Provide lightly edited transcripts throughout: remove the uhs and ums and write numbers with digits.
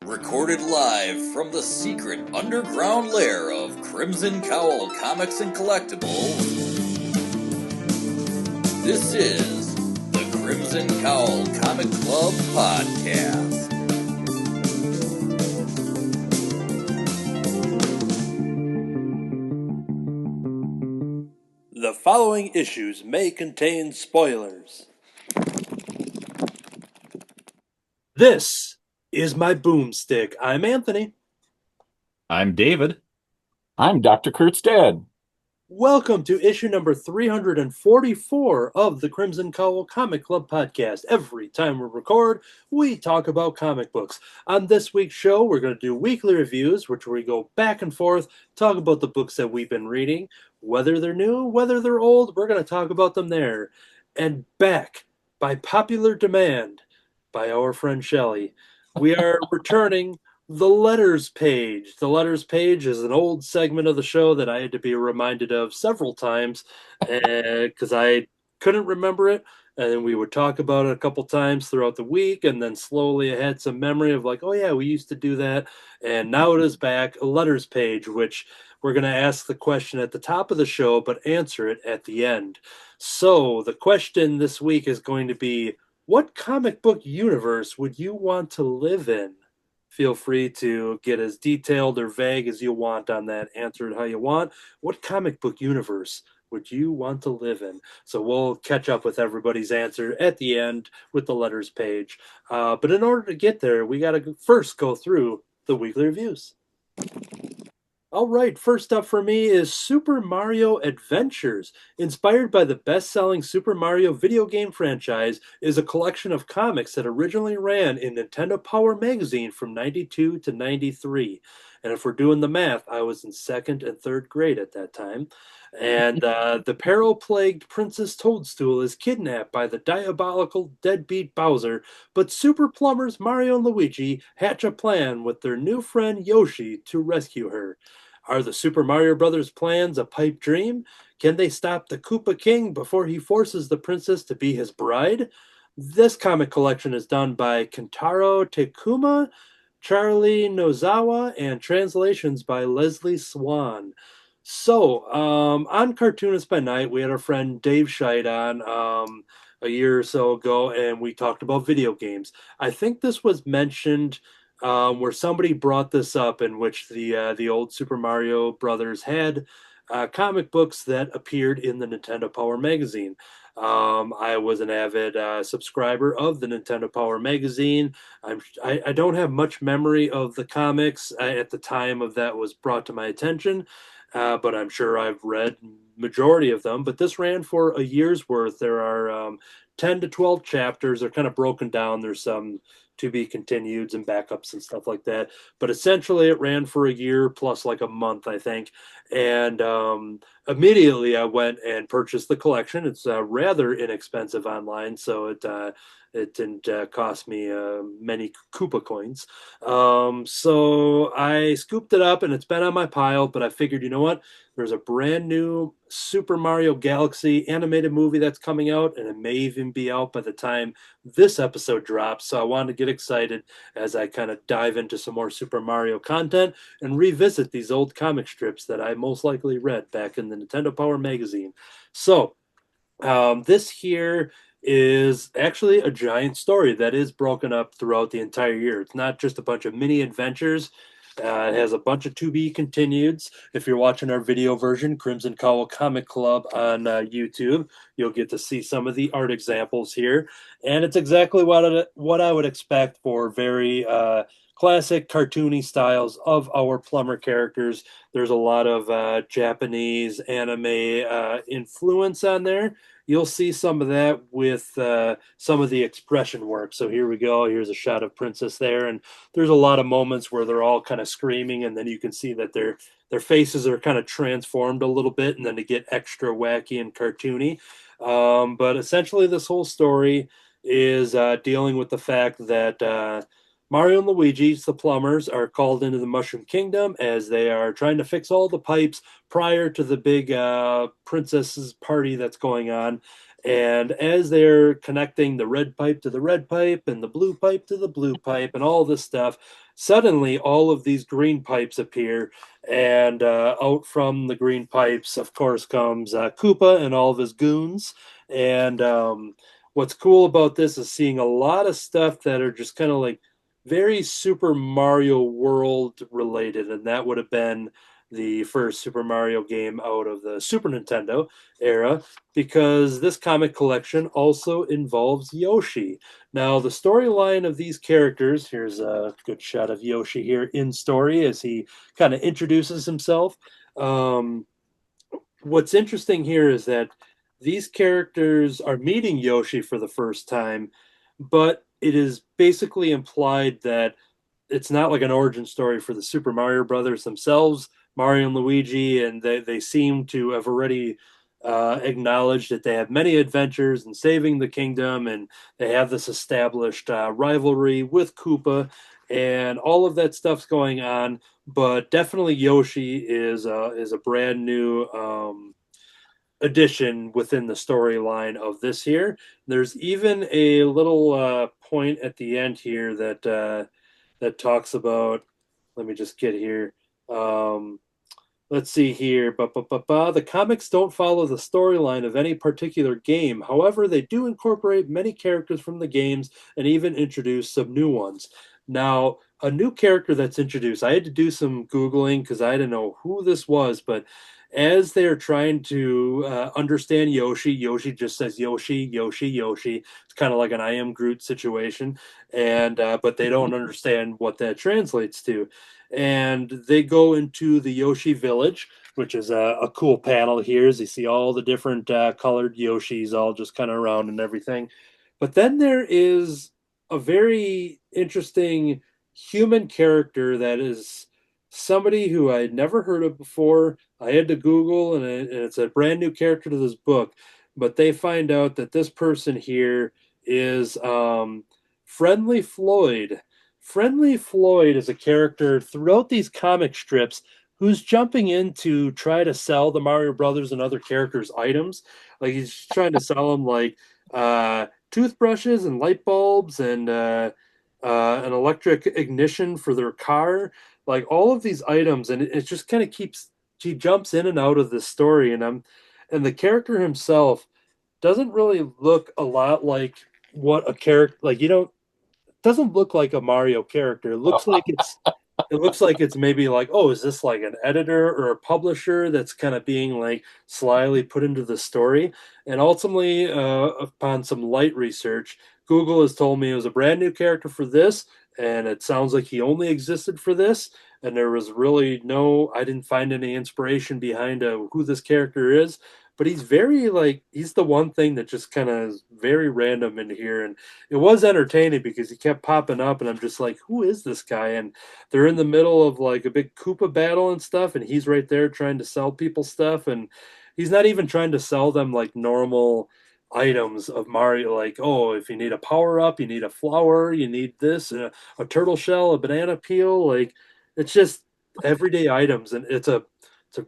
recorded live from the secret underground lair of Crimson Cowl Comics and Collectibles. This is the Crimson Cowl Comic Club Podcast. The following issues may contain spoilers. This is my boomstick. I'm Anthony. I'm David. I'm Dr. Kurt's dad. Welcome to issue number 344 of the Crimson Cowl Comic Club Podcast. Every time we record, we talk about comic books. On this week's show, we're going to do weekly reviews, which we go back and forth, talk about the books that we've been reading, whether they're new, whether they're old, we're going to talk about them there. And back, by popular demand, by our friend Shelley, we are returning the letters page. The letters page is an old segment of the show that I had to be reminded of several times because I couldn't remember it. And then we would talk about it a couple times throughout the week. And then slowly I had some memory of like, oh yeah, we used to do that. And now it is back, a letters page, which we're going to ask the question at the top of the show, but answer it at the end. So the question this week is going to be, what comic book universe would you want to live in? Feel free to get as detailed or vague as you want on that. Answer it how you want. What comic book universe would you want to live in? So we'll catch up with everybody's answer at the end with the letters page. But in order to get there, we got to first go through the weekly reviews. All right, first up for me is Super Mario Adventures. Inspired by the best-selling Super Mario video game franchise, is a collection of comics that originally ran in Nintendo Power magazine from 92 to 93. And if we're doing the math, I was in second and third grade at that time. And the peril-plagued Princess Toadstool is kidnapped by the diabolical deadbeat Bowser, but super plumbers Mario and Luigi hatch a plan with their new friend Yoshi to rescue her. Are the Super Mario Brothers plans a pipe dream? Can they stop the Koopa King before he forces the princess to be his bride? This comic collection is done by Kentaro Takuma, Charlie Nozawa, and translations by Leslie Swan. So, on Cartoonist by Night, we had our friend Dave Scheid on a year or so ago, and we talked about video games. I think this was mentioned where somebody brought this up, in which the old Super Mario Brothers had comic books that appeared in the Nintendo Power magazine. I was an avid subscriber of the Nintendo Power magazine. I don't have much memory of the comics at the time of that was brought to my attention, but I'm sure I've read majority of them. But this ran for a year's worth. There are 10 to 12 chapters. They're kind of broken down. There's some to be continueds and backups and stuff like that. But essentially it ran for a year plus like a month, I think. And immediately I went and purchased the collection. It's rather inexpensive online, so it didn't cost me many Koopa coins. So I scooped it up and it's been on my pile, but I figured, you know what? There's a brand new Super Mario Galaxy animated movie that's coming out, and it may even be out by the time this episode drops. So I wanted to get excited as I kind of dive into some more Super Mario content and revisit these old comic strips that I most likely read back in the Nintendo Power magazine. So this here is actually a giant story that is broken up throughout the entire year. It's not just a bunch of mini adventures. It has a bunch of to be continueds. If you're watching our video version, Crimson Cowl Comic Club on YouTube, you'll get to see some of the art examples here. And it's exactly what I would expect for very classic cartoony styles of our plumber characters. There's a lot of Japanese anime influence on there. You'll see some of that with some of the expression work. So here we go. Here's a shot of Princess there. And there's a lot of moments where they're all kind of screaming, and then you can see that their faces are kind of transformed a little bit, and then they get extra wacky and cartoony. But essentially this whole story is dealing with the fact that Mario and Luigi, the plumbers, are called into the Mushroom Kingdom as they are trying to fix all the pipes prior to the big princess's party that's going on. And as they're connecting the red pipe to the red pipe and the blue pipe to the blue pipe and all this stuff, suddenly all of these green pipes appear. And out from the green pipes, of course, comes Koopa and all of his goons. And what's cool about this is seeing a lot of stuff that are just kind of like very Super Mario World related. And that would have been the first Super Mario game out of the Super Nintendo era, because this comic collection also involves Yoshi. Now, the storyline of these characters, here's a good shot of Yoshi here in story as he kind of introduces himself. Um, what's interesting here is that these characters are meeting Yoshi for the first time, but it is basically implied that it's not like an origin story for the Super Mario Brothers themselves, Mario and Luigi, and they seem to have already acknowledged that they have many adventures in saving the kingdom, and they have this established rivalry with Koopa, and all of that stuff's going on. But definitely Yoshi is a brand new addition within the storyline of this here. There's even a little point at the end here that talks about. Let me just get here. Um, let's see here. The comics don't follow the storyline of any particular game. However, they do incorporate many characters from the games and even introduce some new ones. Now, a new character that's introduced, I had to do some Googling because I didn't know who this was, but as they're trying to understand Yoshi, Yoshi just says Yoshi, Yoshi, Yoshi. It's kind of like an I am Groot situation, and but they don't understand what that translates to. And they go into the Yoshi village, which is a cool panel here as you see all the different colored Yoshis all just kind of around and everything. But then there is a very interesting human character that is somebody who I had never heard of before. I had to Google, and it's a brand new character to this book. But they find out that this person here is Friendly Floyd. Friendly Floyd is a character throughout these comic strips who's jumping in to try to sell the Mario Brothers and other characters items. Like he's trying to sell them like toothbrushes and light bulbs and an electric ignition for their car, like all of these items, and it just kind of keeps he jumps in and out of this story, and the character himself doesn't really look a lot like what a character like you don't doesn't look like a Mario character. It looks like it's maybe like, oh, is this like an editor or a publisher that's kind of being like slyly put into the story? And ultimately, upon some light research, Google has told me it was a brand new character for this, and it sounds like he only existed for this. And there was really I didn't find any inspiration behind who this character is. But he's very like he's the one thing that just kind of is very random in here, and it was entertaining because he kept popping up, and I'm just like, who is this guy? And they're in the middle of like a big Koopa battle and stuff, and he's right there trying to sell people stuff, and he's not even trying to sell them like normal items of Mario, like, oh, if you need a power up, you need a flower, you need this, a turtle shell, a banana peel, like it's just everyday items, and it's a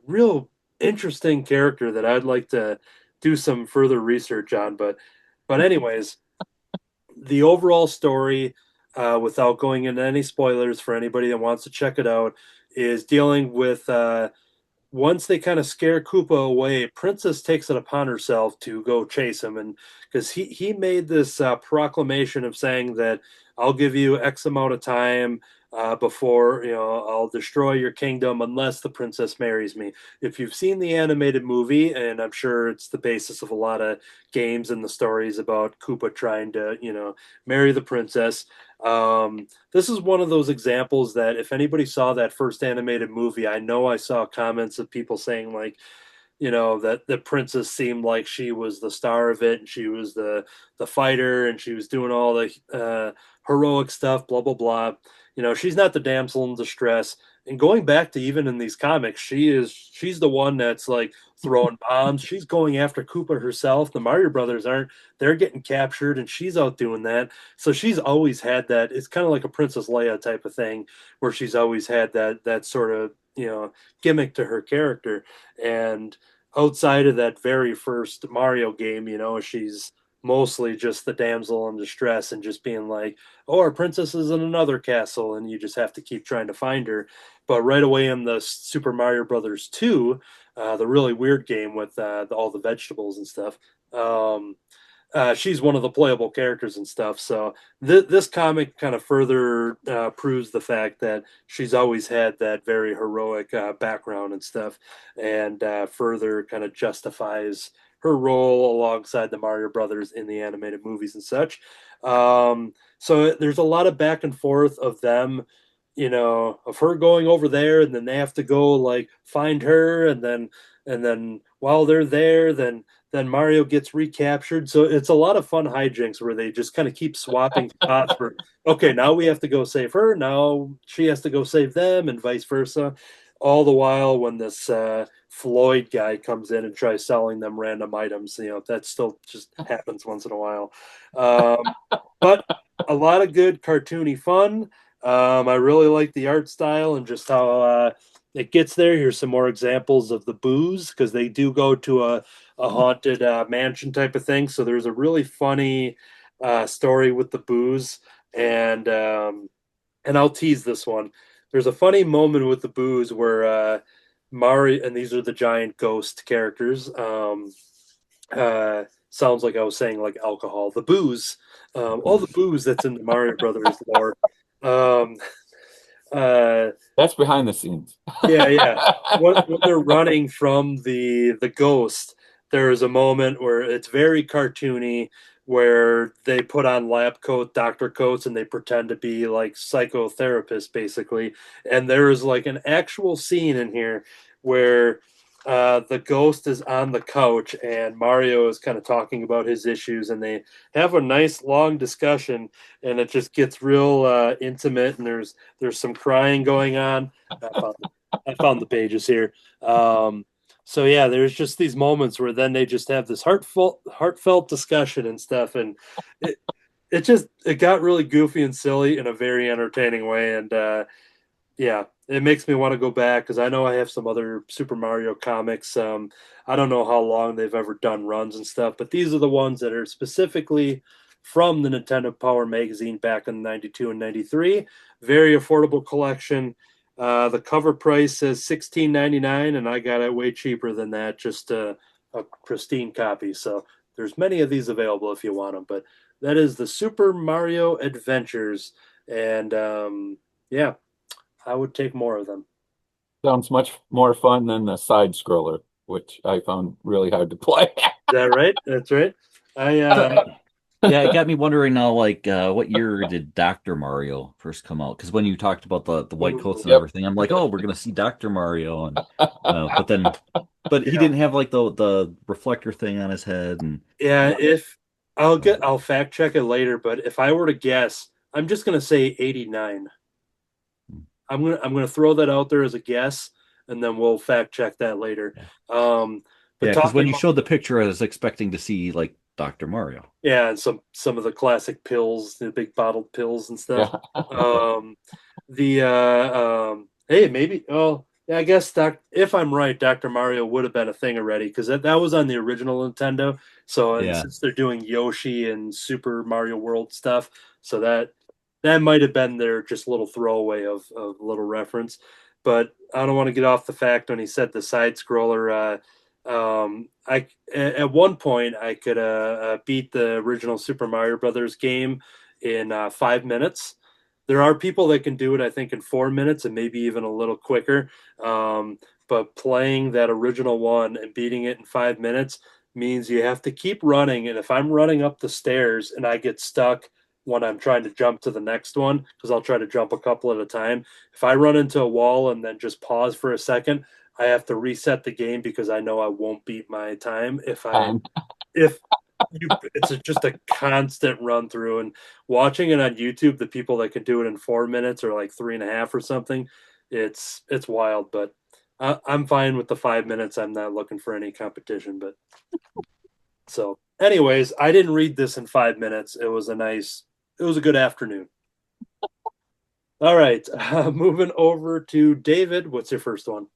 real interesting character that I'd like to do some further research on, but anyways, the overall story, without going into any spoilers for anybody that wants to check it out, is dealing with once they kind of scare Koopa away, Princess takes it upon herself to go chase him, and because he made this proclamation of saying that I'll give you X amount of time before I'll destroy your kingdom unless the princess marries me. If you've seen the animated movie, and I'm sure it's the basis of a lot of games and the stories about Koopa trying to marry the princess. This is one of those examples that if anybody saw that first animated movie, I know I saw comments of people saying like, that the princess seemed like she was the star of it, and she was the fighter, and she was doing all the heroic stuff, blah blah blah. She's not the damsel in distress. And going back to even in these comics, she's the one that's like throwing bombs. She's going after Koopa herself. The Mario Brothers aren't. They're getting captured, and she's out doing that. So she's always had that. It's kind of like a Princess Leia type of thing, where she's always had that sort of gimmick to her character. And outside of that very first Mario game, she's mostly just the damsel in distress and just being like, oh, our princess is in another castle, and you just have to keep trying to find her. But right away in the Super Mario Brothers 2, the really weird game with all the vegetables and stuff, she's one of the playable characters and stuff. So this comic kind of further proves the fact that she's always had that very heroic background and stuff, and further kind of justifies her role alongside the Mario Brothers in the animated movies and such. So there's a lot of back and forth of them, of her going over there, and then they have to go like find her, and then while they're there, then Mario gets recaptured. So it's a lot of fun hijinks where they just kind of keep swapping spots for, okay, now we have to go save her. Now she has to go save them, and vice versa. All the while when this Floyd guy comes in and tries selling them random items, that still just happens once in a while. But a lot of good cartoony fun. I really like the art style and just how it gets there. Here's some more examples of the booze, because they do go to a haunted mansion type of thing. So there's a really funny story with the booze, and I'll tease this one. There's a funny moment with the booze where Mario, and these are the giant ghost characters. Sounds like I was saying like alcohol. The booze, all the booze that's in the Mario Brothers lore. Um, That's behind the scenes. yeah. When they're running from the ghost, there is a moment where it's very cartoony, where they put on lab coat, doctor coats, and they pretend to be like psychotherapists, basically. And there is like an actual scene in here where the ghost is on the couch and Mario is kind of talking about his issues, and they have a nice long discussion, and it just gets real intimate, and there's some crying going on. I found the pages here. So yeah, there's just these moments where then they just have this heartfelt discussion and stuff, and it got really goofy and silly in a very entertaining way, and yeah, it makes me want to go back because I know I have some other Super Mario comics. I don't know how long they've ever done runs and stuff, but these are the ones that are specifically from the Nintendo Power magazine back in '92 and '93. Very affordable collection. The cover price says $16.99, and I got it way cheaper than that, just a pristine copy. So there's many of these available if you want them. But that is the Super Mario Adventures, and yeah, I would take more of them. Sounds much more fun than the side scroller, which I found really hard to play. Is that right? That's right. Yeah, it got me wondering now, like, what year did Dr. Mario first come out? Because when you talked about the white coats and Yep. everything, I'm like, oh, we're gonna see Dr. Mario, and but he didn't have like the reflector thing on his head, and Yeah, if I'll fact check it later, but if I were to guess, I'm just gonna say 89. I'm gonna throw that out there as a guess, and then we'll fact check that later. But yeah, because when talking you about, showed the picture, I was expecting to see like Dr. Mario. yeah, and some of the classic pills, the big bottled pills and stuff. Hey, maybe, oh yeah, I guess if I'm right, Dr. Mario would have been a thing already, because that was on the original Nintendo. So, and Yeah. since they're doing Yoshi and Super Mario World stuff, so that might have been their just little throwaway of little reference. But I don't want to get off the fact when he said the side scroller. I at one point I could beat the original Super Mario Brothers game in 5 minutes. There are people that can do it, I think, in 4 minutes and maybe even a little quicker. But playing that original one and beating it in 5 minutes means you have to keep running. And if I'm running up the stairs and I get stuck when I'm trying to jump to the next one, because I'll try to jump a couple at a time, if I run into a wall and then just pause for a second, I have to reset the game because I know I won't beat my time if it's just a constant run through. And watching it on YouTube, the people that can do it in 4 minutes or like 3.5 or something, it's wild. But I'm fine with the 5 minutes. I'm not looking for any competition. But so, anyways, I didn't read this in 5 minutes. It was a good afternoon. All right, moving over to David. What's your first one?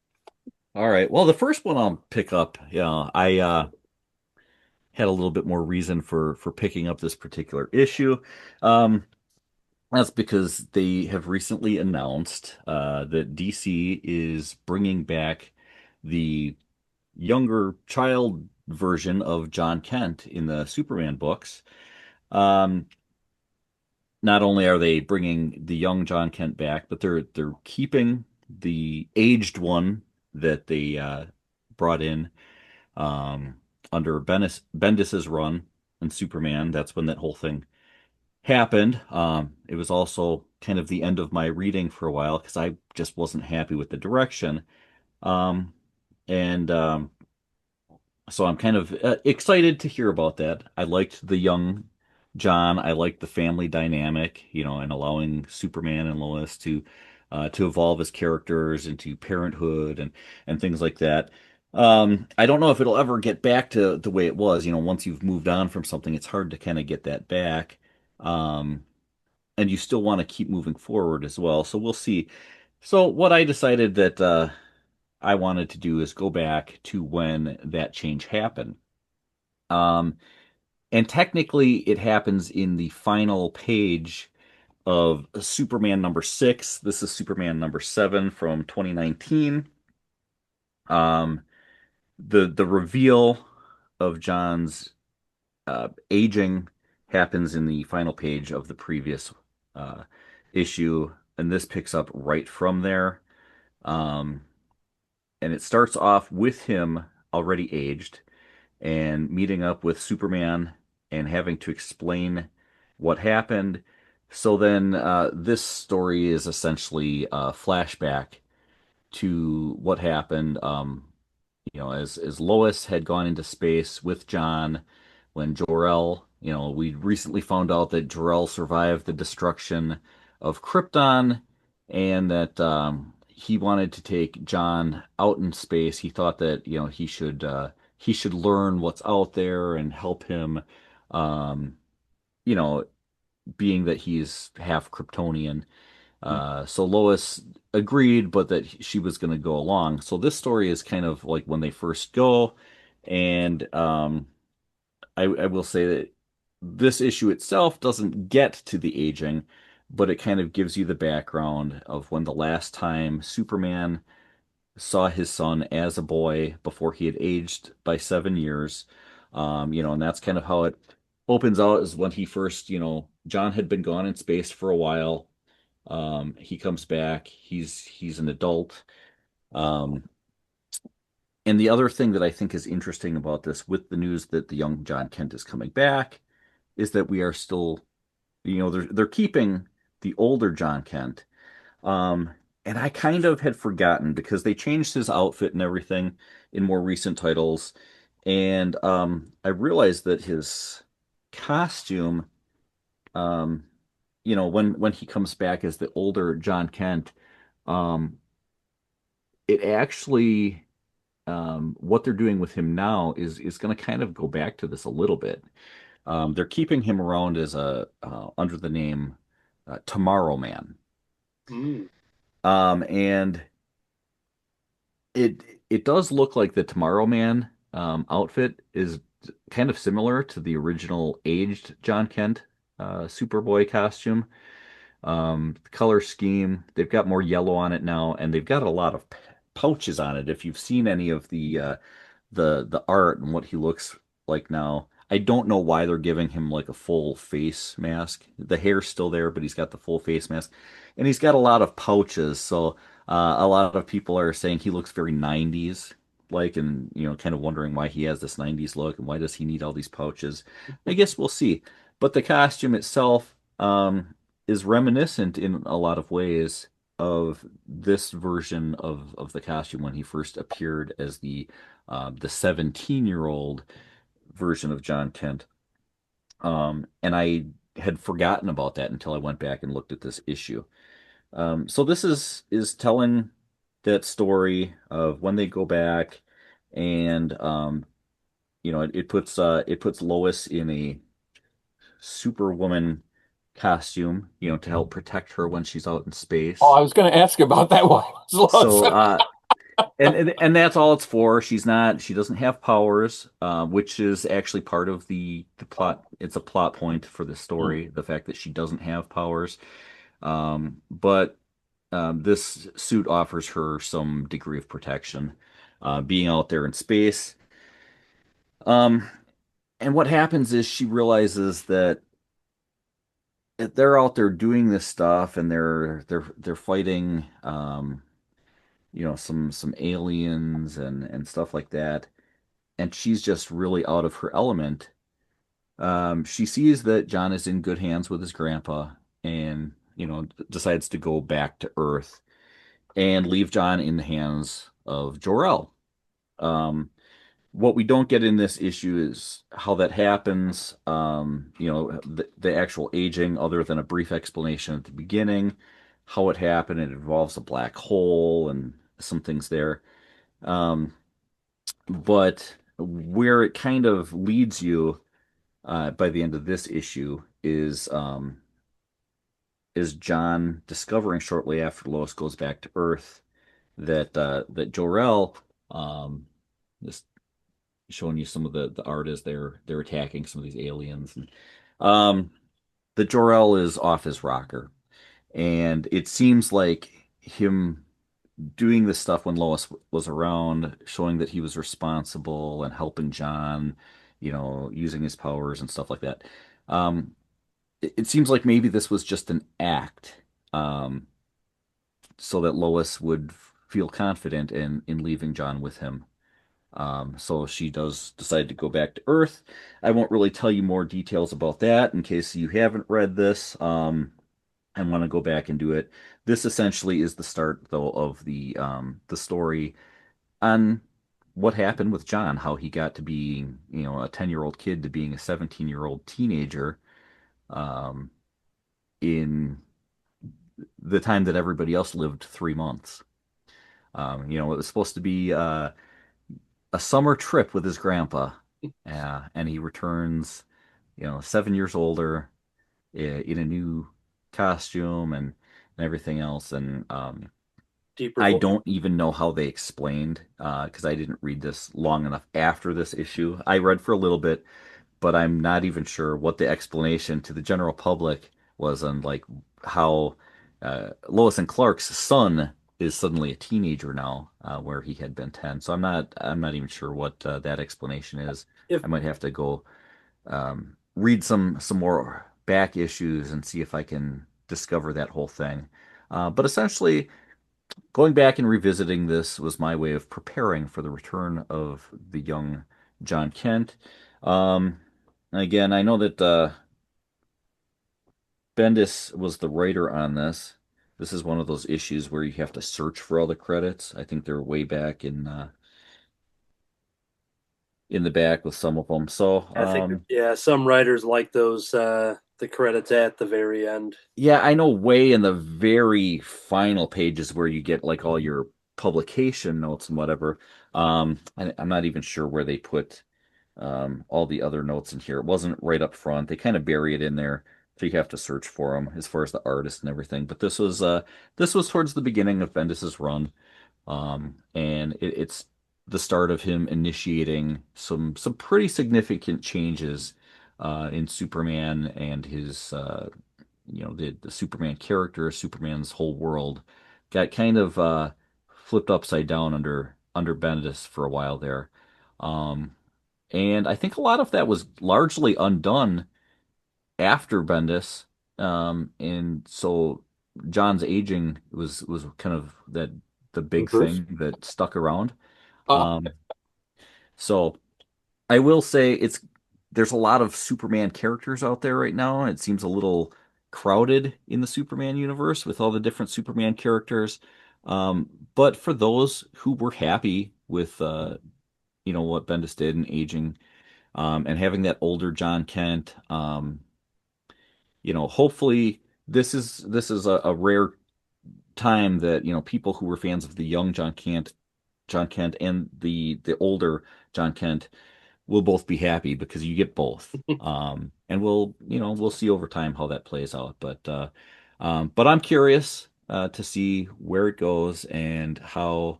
All right. Well, the first one I'll pick up, I had a little bit more reason for picking up this particular issue. Um, that's because they have recently announced that DC is bringing back the younger child version of John Kent in the Superman books. Um, Not only are they bringing the young John Kent back, but they're keeping the aged one that they brought in um, under Bendis's run in Superman. That's when that whole thing happened. It was also kind of the end of my reading for a while because I just wasn't happy with the direction. Um, and So I'm kind of excited to hear about that. I liked the young John. I liked the family dynamic, and allowing Superman and Lois to evolve as characters into parenthood and things like that. I don't know if it'll ever get back to the way it was. Once you've moved on from something, it's hard to kind of get that back. Um, and you still want to keep moving forward as well. So we'll see. So what I decided that I wanted to do is go back to when that change happened. Um, and technically, it happens in the final page of Superman number 6. This is Superman number 7 from 2019. Um, the reveal of John's aging happens in the final page of the previous uh, issue, and this picks up right from there. Um, and it starts off with him already aged and meeting up with Superman and having to explain what happened. So then, this story is essentially a flashback to what happened. As Lois had gone into space with John when Jor-El, we recently found out that Jor-El survived the destruction of Krypton and that he wanted to take John out in space. He thought that, he should learn what's out there and help him, um, you know, being that he's half Kryptonian. So Lois agreed, but that she was going to go along. So this story is kind of like when they first go, and I will say that this issue itself doesn't get to the aging, but it kind of gives you the background of when the last time Superman saw his son as a boy before he had aged by 7 years. And that's kind of how it opens out is when he first, John had been gone in space for a while. He comes back. He's an adult. Um, and the other thing that I think is interesting about this, with the news that the young John Kent is coming back, is that we are still, they're keeping the older John Kent. Um, and I kind of had forgotten because they changed his outfit and everything in more recent titles, and I realized that his costume, um, when he comes back as the older John Kent. Um, it actually what they're doing with him now is going to kind of go back to this a little bit. They're keeping him around as a under the name Tomorrow Man, Mm. and it does look like the Tomorrow Man outfit is kind of similar to the original aged John Kent Superboy costume. The color scheme, they've got more yellow on it now, and they've got a lot of pouches on it. If you've seen any of the art and what he looks like now, I don't know why they're giving him like a full face mask. The hair's still there, but he's got the full face mask, and he's got a lot of pouches. So a lot of people are saying he looks very 90s like, and kind of wondering why he has this 90s look and why does he need all these pouches. I guess we'll see. But the costume itself, is reminiscent in a lot of ways of this version of the costume when he first appeared as the 17-year-old version of John Kent. And I had forgotten about that until I went back and looked at this issue. So this is telling that story of when they go back, and it puts Lois in a Superwoman costume, to help protect her when she's out in space. Oh, I was going to ask about that one. So And that's all it's for. She doesn't have powers, which is actually part of the plot. It's a plot point for the Mm. story, the fact that she doesn't have powers. But this suit offers her some degree of protection, being out there in space. Um, and what happens is she realizes that they're out there doing this stuff, and they're fighting, some aliens and stuff like that. And she's just really out of her element. She sees that John is in good hands with his grandpa, and decides to go back to Earth and leave John in the hands of Jor-El. Um, what we don't get in this issue is how that happens. The actual aging, other than a brief explanation at the beginning, how it happened. It involves a black hole and some things there. Um, but where it kind of leads you by the end of this issue is John discovering shortly after Lois goes back to Earth that Jor-El, just showing you some of the art as they're attacking some of these aliens, and um, that Jor-El is off his rocker, and it seems like him doing this stuff when Lois was around, showing that he was responsible and helping John, using his powers and stuff like that. Um, it seems like maybe this was just an act, um, so that Lois would feel confident in leaving John with him. So she does decide to go back to Earth. I won't really tell you more details about that in case you haven't read this, and want to go back and do it. This essentially is the start, though, of the story on what happened with John, how he got to being, a 10-year-old kid to being a 17-year-old teenager, um, in the time that everybody else lived 3 months. It was supposed to be a summer trip with his grandpa, and he returns, 7 years older, in a new costume and everything else. And Deeper I voice. don't even know how they explained, because I didn't read this long enough after this issue. I read for a little bit, but I'm not even sure what the explanation to the general public was on, like, how Lois and Clark's son is suddenly a teenager now, where he had been 10. So I'm not even sure what that explanation is. If I might have to go read some more back issues and see if I can discover that whole thing. But essentially, going back and revisiting this was my way of preparing for the return of the young John Kent. Um, Again, I know that Bendis was the writer on this. This is one of those issues where you have to search for all the credits. I think they're way back in the back with some of them. So, I think, yeah, some writers like those the credits at the very end. yeah, I know way in the very final pages where you get like all your publication notes and whatever. I'm not even sure where they put all the other notes in here. It wasn't right up front. They kind of bury it in there, so you have to search for them as far as the artist and everything. But this was towards the beginning of Bendis's run, and it's the start of him initiating some pretty significant changes in Superman and his the Superman character, Superman's whole world got kind of flipped upside down under Bendis for a while there. Um, and I think a lot of that was largely undone after Bendis. And so John's aging was kind of the big Reverse. thing that stuck around. Uh, Um, so I will say there's a lot of Superman characters out there right now, and it seems a little crowded in the Superman universe with all the different Superman characters. But for those who were happy with what Bendis did in aging, and having that older John Kent, hopefully this is a rare time that people who were fans of the young John Kent and the older John Kent will both be happy because you get both. And we'll see over time how that plays out. But I'm curious to see where it goes and how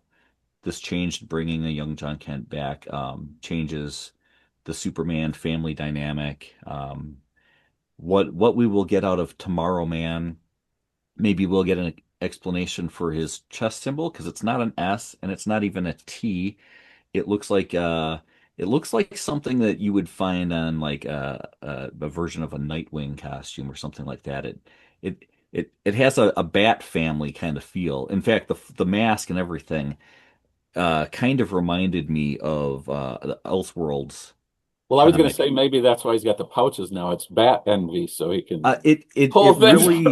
this change, bringing a young John Kent back, changes the Superman family dynamic. What we will get out of Tomorrow Man, maybe we'll get an explanation for his chest symbol because it's not an S and it's not even a T. It looks like something that you would find on like a version of a Nightwing costume or something like that. It has a Bat Family kind of feel. In fact, the mask and everything kind of reminded me of the Elseworlds Well, I was going to comic. say maybe that's why he's got the pouches now. It's bat envy, so he can It pull things. really,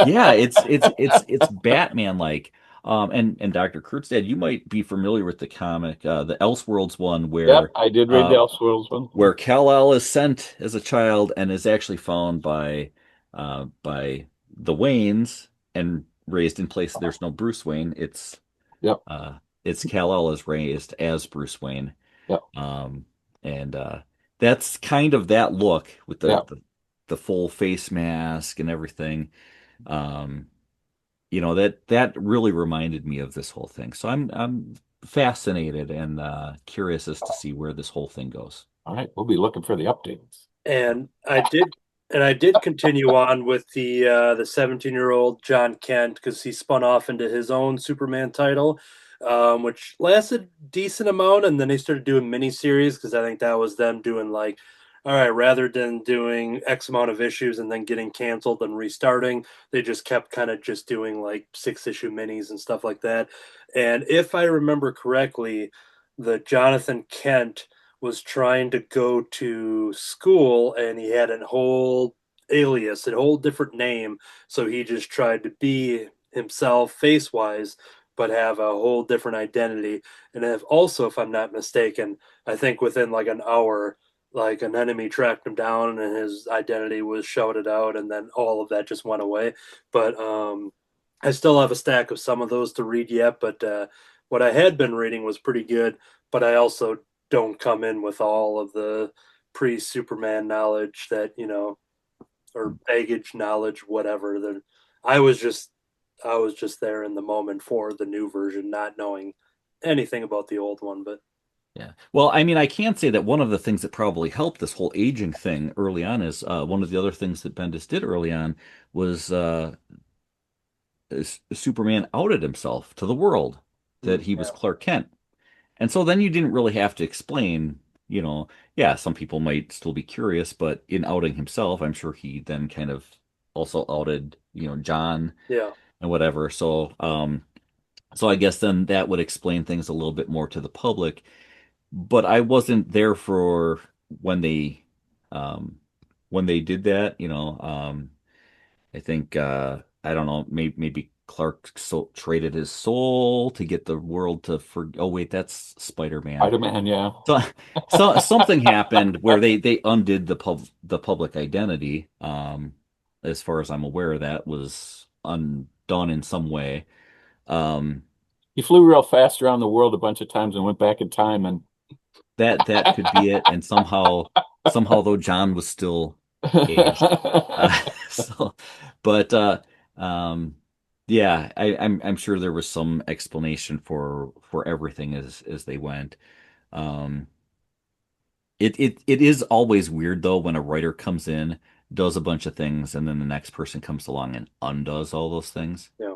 yeah, it's Batman like. And Dr. Kurtzstad, you might be familiar with the comic, the Elseworlds one Yep, I did read the uh, Elseworlds one. where Kal-El is sent as a child and is actually found by the Waynes and raised in place. There's no Bruce Wayne. Yep, It's Kal-El is raised as Bruce Wayne. yep, Um, and that's kind of that look with yep. the full face mask and everything. Um, that really reminded me of this whole thing. So I'm fascinated and curious as to see where this whole thing goes. All right, we'll be looking for the updates. And I did continue on with the 17-year-old John Kent because he spun off into his own Superman title, which lasted a decent amount, and then they started doing miniseries because I think that was them doing like, all right, rather than doing X amount of issues and then getting canceled and restarting, they just kept kind of just doing like 6-issue minis and stuff like that. And if I remember correctly, the Jonathan Kent was trying to go to school and he had a whole alias, a whole different name. So he just tried to be himself face wise, but have a whole different identity. And if also, if I'm not mistaken, I think within like an hour, like an enemy tracked him down and his identity was shouted out, and then all of that just went away. But I still have a stack of some of those to read yet. But what I had been reading was pretty good. But I also don't come in with all of the pre-Superman knowledge that or baggage knowledge, whatever. That I was just there in the moment for the new version, not knowing anything about the old one. But Yeah. Well, I mean, I can say that one of the things that probably helped this whole aging thing early on is one of the other things that Bendis did early on was Superman outed himself to the world that he was Clark Kent. And so then you didn't really have to explain, yeah, some people might still be curious, but in outing himself, I'm sure he then kind of also outed, John yeah, and whatever. So I guess then that would explain things a little bit more to the public. But I wasn't there for when they um when they did that, I think I don't know, maybe Clark traded his soul to get the world to oh wait, that's Spider-Man. Spider-Man, yeah. So something happened where they undid the public identity. As far as I'm aware, that was undone in some way. Um, He flew real fast around the world a bunch of times and went back in time and that could be it. And somehow though John was still aged. So, but yeah, I'm sure there was some explanation for everything as they went. Um, it is always weird though when a writer comes in, does a bunch of things, and then the next person comes along and undoes all those things. yeah,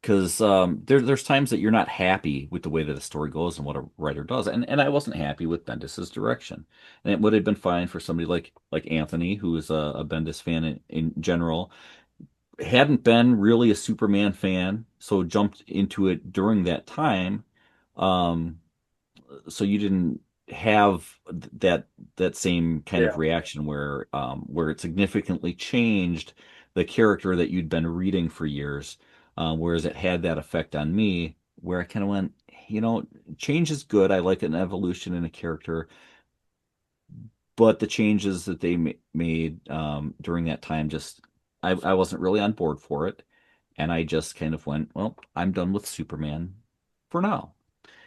Because there's times that you're not happy with the way that a story goes and what a writer does, and I wasn't happy with Bendis's direction, and it would have been fine for somebody like Anthony, who is a Bendis fan in general, hadn't been really a Superman fan, so jumped into it during that time. Um, so you didn't have that same kind yeah, of reaction where it significantly changed the character that you'd been reading for years, whereas it had that effect on me where I kind of went, change is good. I like an evolution in a character, but the changes that they made during that time just I wasn't really on board for it, and I just kind of went, well, I'm done with Superman for now.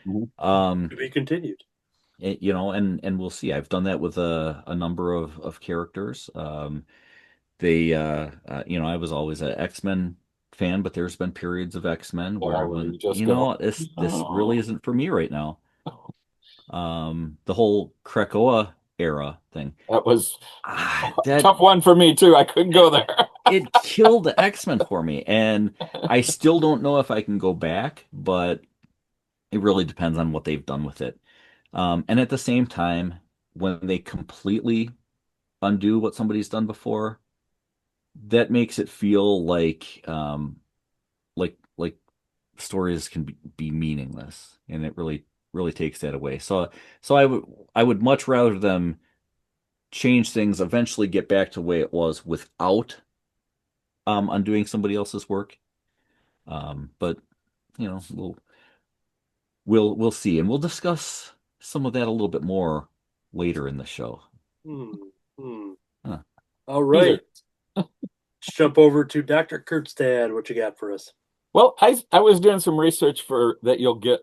Mhm. to be continued. And we'll see. I've done that with a number of characters. I was always an X-Men fan, but there's been periods of X-Men where I where you went, just you go, know, this really oh. isn't for me right now. The whole Krakoa era thing. That was a That tough one for me too. I couldn't go there. it killed the X-Men for me, and I still don't know if I can go back, but it really depends on what they've done with it. And at the same time, when they completely undo what somebody's done before, that makes it feel like stories can be meaningless, and it really takes that away. So I would much rather them change things, eventually get back to the way it was without undoing somebody else's work. But you know, we'll see, and we'll discuss some of that a little bit more later in the show. Hmm. Hmm. Huh. All right. Let's jump over to Dr. Kurtzstad. What you got for us? Well, I was doing some research for that you'll get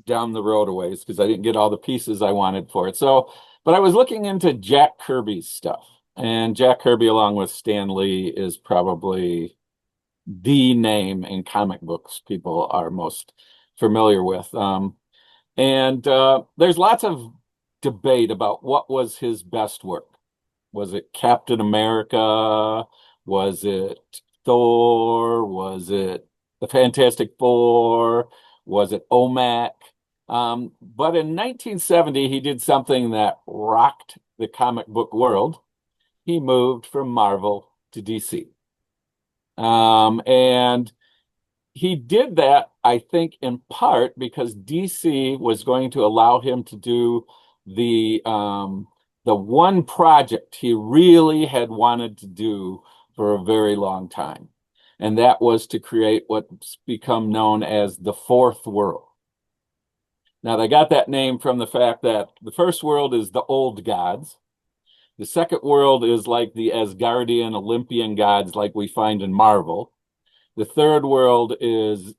down the road a ways because I didn't get all the pieces I wanted for it. So, but I was looking into Jack Kirby's stuff. And Jack Kirby, along with Stan Lee, is probably the name in comic books people are most familiar with. And there's lots of debate about what was his best work. Was it Captain America? Was it Thor? Was it the Fantastic Four? Was it OMAC? But in 1970, he did something that rocked the comic book world. He moved from Marvel to DC. And he did that, I think, in part because DC was going to allow him to do the one project he really had wanted to do for a very long time. And that was to create what's become known as the Fourth World. Now, they got that name from the fact that the first world is the old gods. The second world is like the Asgardian Olympian gods like we find in Marvel. The third world is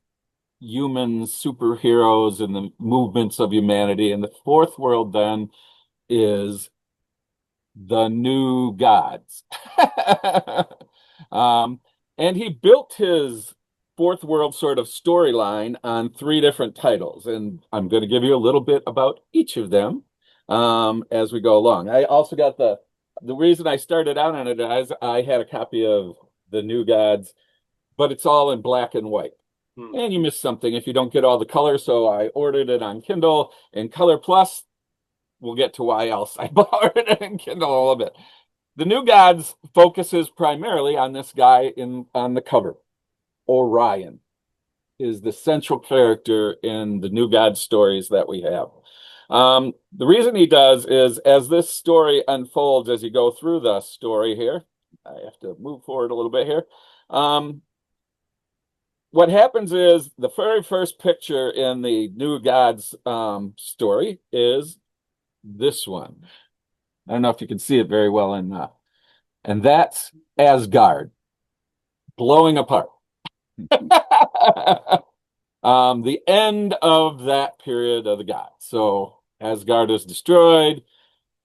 human superheroes and the movements of humanity. And the fourth world then is the new gods. um, and he built his fourth world sort of storyline on three different titles. And I'm going to give you a little bit about each of them as we go along. I also got the reason I started out on it is I had a copy of the new gods, but it's all in black and white. And you miss something if you don't get all the color. So I ordered it on Kindle and Color Plus. We'll get to why else I borrowed it in Kindle a little bit. The New Gods focuses primarily on this guy on the cover. Orion is the central character in the New Gods stories that we have. The reason he does is as this story unfolds, as you go through the story here, I have to move forward a little bit here. What happens is the very first picture in the New Gods story is this one. I don't know if you can see it very well and that's Asgard blowing apart. The end of that period of the gods. So Asgard is destroyed,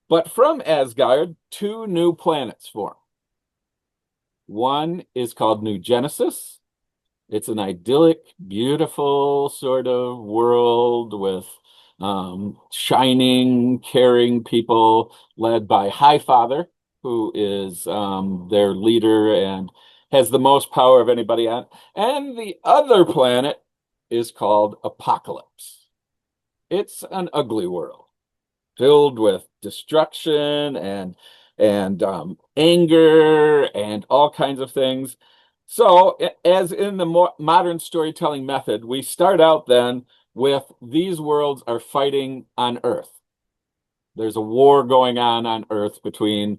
but from Asgard, two new planets form. One is called New Genesis. It's an idyllic, beautiful sort of world with shining, caring people led by Highfather, who is their leader and has the most power of anybody on. And the other planet is called Apocalypse. It's an ugly world filled with destruction and anger and all kinds of things. So, as in the more modern storytelling method, we start out then with these worlds are fighting on Earth. There's a war going on Earth between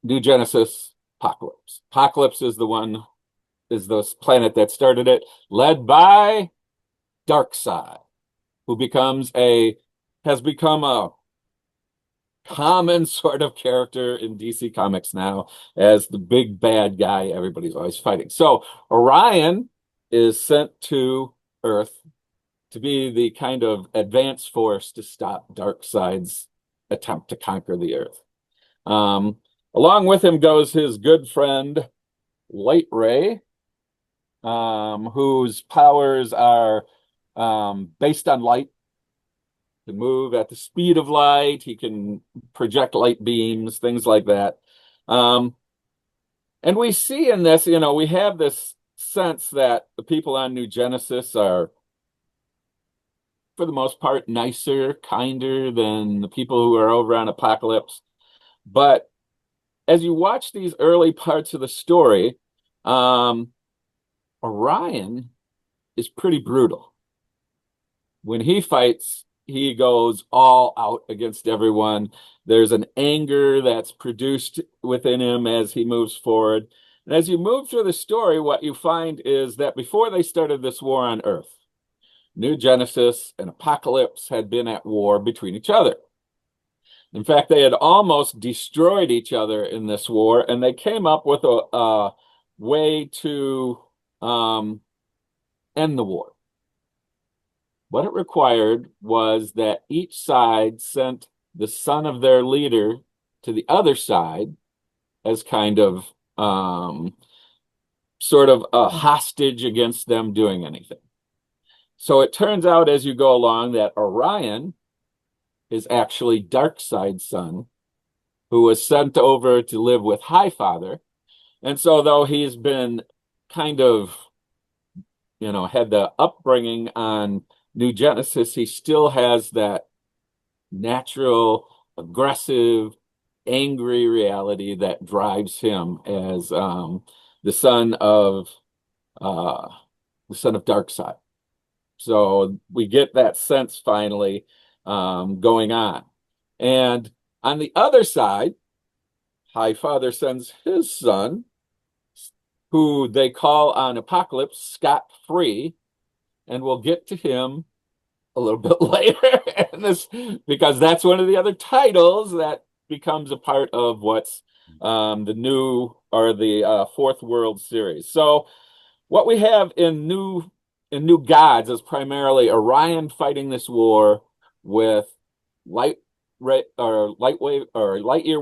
New Genesis, Apocalypse. Apocalypse is the planet that started it, led by Darkseid, who has become a common sort of character in DC Comics now as the big bad guy everybody's always fighting. So Orion is sent to Earth to be the kind of advanced force to stop Darkseid's attempt to conquer the Earth. Along with him goes his good friend Light Ray, whose powers are based on light. He can move at the speed of light. He can project light beams, things like that. And we see in this, we have this sense that the people on New Genesis are, for the most part, nicer, kinder than the people who are over on Apocalypse. But as you watch these early parts of the story, Orion is pretty brutal. When he fights, he goes all out against everyone. There's an anger that's produced within him as he moves forward. And as you move through the story, what you find is that before they started this war on Earth, New Genesis and Apocalypse had been at war between each other. In fact, they had almost destroyed each other in this war, and they came up with a way to end the war. What it required was that each side sent the son of their leader to the other side as kind of sort of a hostage against them doing anything. So it turns out as you go along that Orion is actually Darkseid's son, who was sent over to live with Highfather. And so though he's been kind of, had the upbringing on New Genesis, he still has that natural, aggressive, angry reality that drives him as the son of Darkseid. So we get that sense finally going on. And on the other side, Highfather sends his son, who they call on Apocalypse scot-free, and we'll get to him a little bit later in this, because that's one of the other titles that becomes a part of what's the new or the Fourth World series. So what we have in New Gods is primarily Orion fighting this war with Lightyear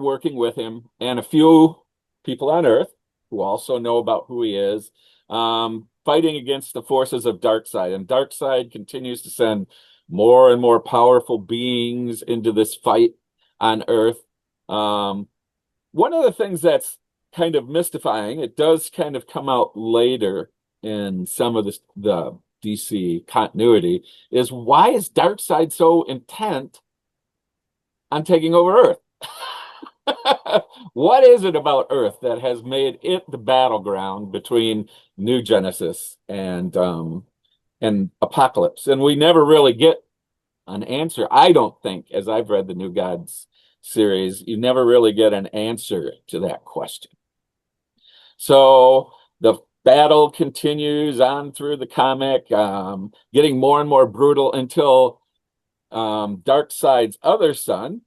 working with him, and a few people on Earth who also know about who he is, fighting against the forces of Darkseid. And Darkseid continues to send more and more powerful beings into this fight on Earth. One of the things that's kind of mystifying, it does kind of come out later in some of the DC continuity, is why is Darkseid so intent on taking over Earth? What is it about Earth that has made it the battleground between New Genesis and Apocalypse? And we never really get an answer. I don't think, as I've read the New Gods series, you never really get an answer to that question. So the battle continues on through the comic, getting more and more brutal until Darkseid's other son,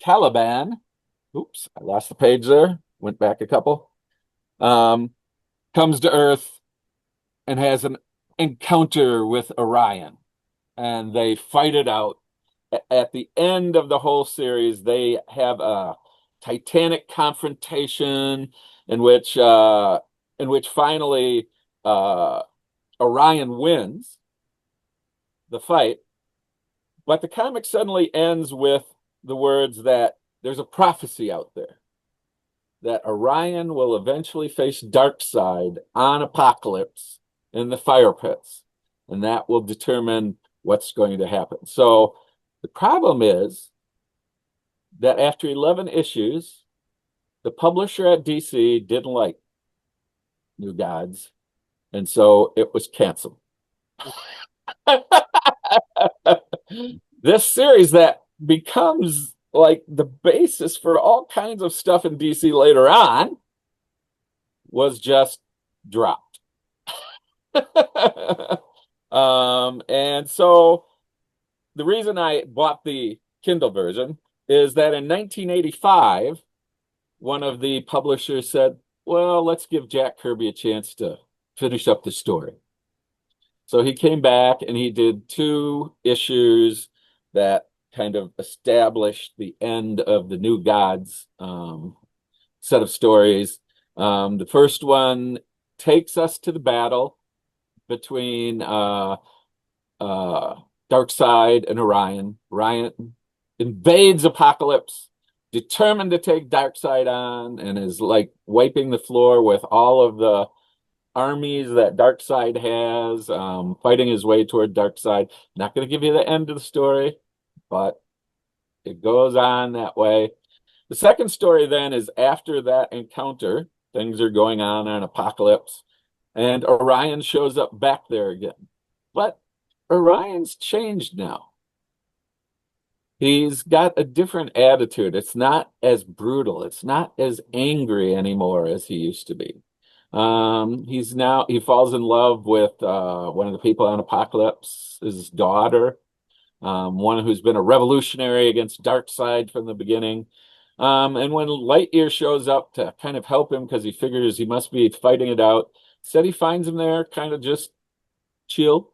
Caliban, oops, I lost the page there, went back a couple, comes to Earth and has an encounter with Orion, and they fight it out. At the end of the whole series, they have a titanic confrontation in which finally Orion wins the fight, but the comic suddenly ends with the words that there's a prophecy out there that Orion will eventually face Darkseid on Apocalypse in the fire pits, and that will determine what's going to happen. So the problem is that after 11 issues, the publisher at DC didn't like New Gods, and so it was canceled. This series that becomes like the basis for all kinds of stuff in DC later on was just dropped. And so the reason I bought the Kindle version is that in 1985, one of the publishers said, well, let's give Jack Kirby a chance to finish up the story. So he came back and he did 2 issues that kind of established the end of the New Gods set of stories. The first one takes us to the battle between Darkseid and Orion. Orion invades Apocalypse, determined to take Darkseid on, and is like wiping the floor with all of the armies that Darkseid has, fighting his way toward Darkseid. Not going to give you the end of the story, but it goes on that way. The second story then is after that encounter. Things are going on Apocalypse, and Orion shows up back there again. But Orion's changed now. He's got a different attitude. It's not as brutal. It's not as angry anymore as he used to be. He falls in love with one of the people on Apocalypse, his daughter, one who's been a revolutionary against Darkseid from the beginning. And when Lightyear shows up to kind of help him because he figures he must be fighting it out, said he finds him there kind of just chill,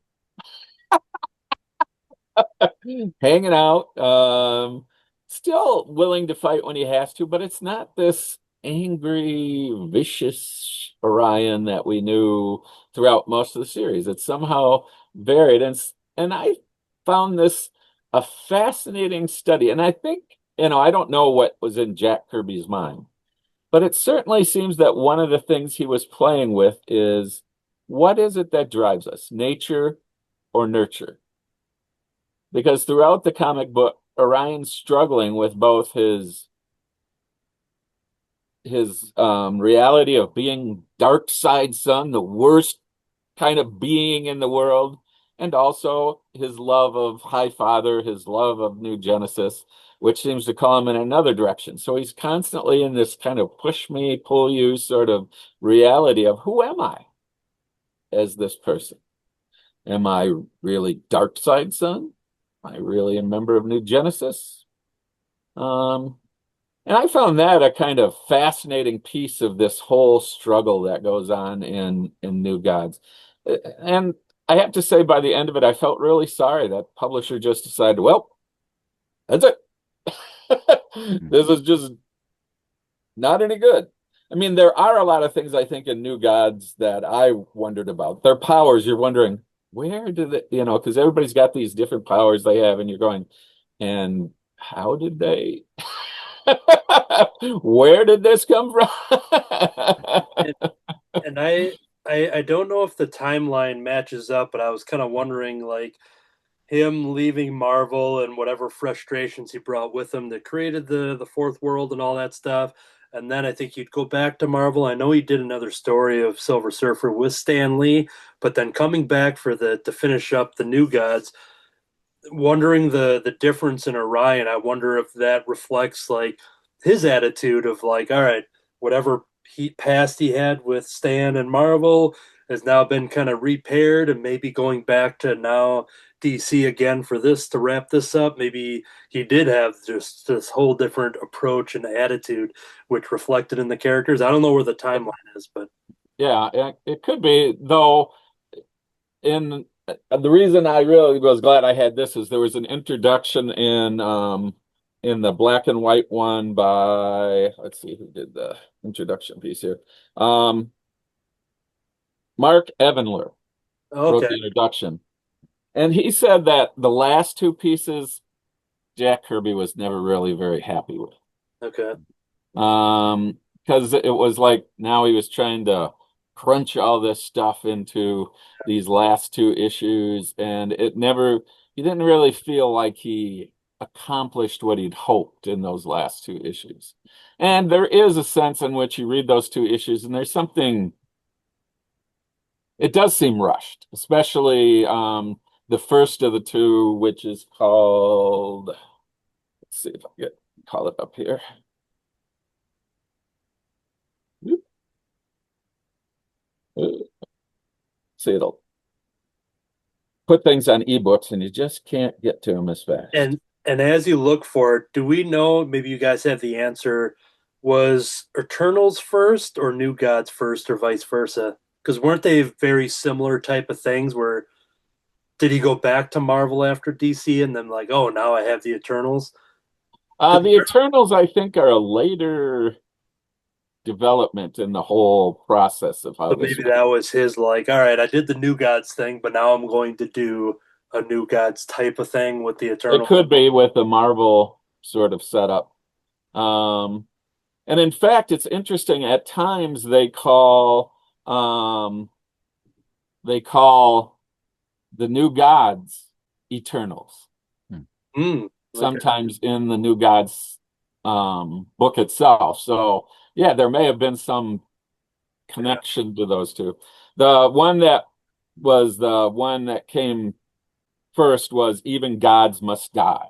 hanging out, still willing to fight when he has to, but it's not this angry, vicious Orion that we knew throughout most of the series. It's somehow varied, and I found this a fascinating study. And I think, I don't know what was in Jack Kirby's mind, but it certainly seems that one of the things he was playing with is, what is it that drives us, nature or nurture? Because throughout the comic book, Orion's struggling with both his reality of being Darkseid son, the worst kind of being in the world, and also his love of High Father, his love of New Genesis, which seems to call him in another direction. So he's constantly in this kind of push me, pull you sort of reality of, who am I as this person? Am I really Darkseid son? Am I really a member of New Genesis? And I found that a kind of fascinating piece of this whole struggle that goes on in New Gods. And I have to say, by the end of it, I felt really sorry that publisher just decided, well, that's it. This is just not any good. I mean, there are a lot of things I think in New Gods that I wondered about. Their powers, you're wondering, where did it, because everybody's got these different powers they have, and you're going, and how did they, where did this come from? and I don't know if the timeline matches up, but I was kind of wondering, like, him leaving Marvel and whatever frustrations he brought with him that created the fourth world and all that stuff. And then I think he'd go back to Marvel. I know he did another story of Silver Surfer with Stan Lee, but then coming back to finish up the New Gods, wondering the difference in Orion. I wonder if that reflects like his attitude of like, all right, whatever past he had with Stan and Marvel has now been kind of repaired, and maybe going back to now DC again for this to wrap this up. Maybe he did have just this whole different approach and attitude, which reflected in the characters. I don't know where the timeline is, but yeah, it could be, though. In the reason I really was glad I had this is there was an introduction in the black and white one by, let's see who did the introduction piece here. Mark Evenler wrote the introduction. And he said that the last two pieces, Jack Kirby was never really very happy with. Okay. Because it was like now he was trying to crunch all this stuff into these last two issues, and he didn't really feel like he accomplished what he'd hoped in those last two issues. And there is a sense in which you read those two issues, and there's something, it does seem rushed, especially the first of the two, which is called, let's see if I can call it up here. See, it'll put things on ebooks and you just can't get to them as fast. And as you look for it, do we know, maybe you guys have the answer, was Eternals first or New Gods first or vice versa? Because weren't they very similar type of things where did he go back to Marvel after DC and then like, oh, now I have the Eternals? The Eternals, I think, are a later development in the whole process of how So this maybe works. that was his, like, all right, I did the New Gods thing, but now I'm going to do a New Gods type of thing with the It Eternal. could be with the Marvel sort of setup. And in fact, it's interesting. At times they call the New Gods Eternals. Okay. Sometimes in the New Gods book itself. So yeah, there may have been some connection to those two. The one that came first was Even Gods Must Die.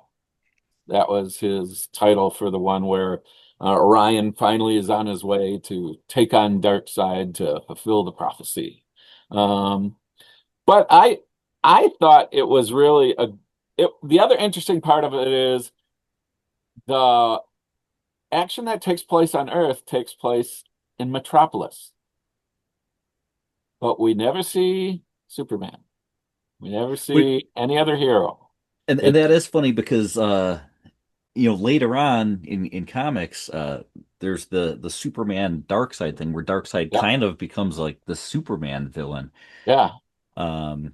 That was his title for the one where Orion finally is on his way to take on Darkseid to fulfill the prophecy. But I thought it was really the other interesting part of it is the action that takes place on Earth takes place in Metropolis. But we never see Superman. We never see any other hero. And that is funny because later on in comics, there's the Superman Darkseid thing where Darkseid kind of becomes like the Superman villain. Yeah. So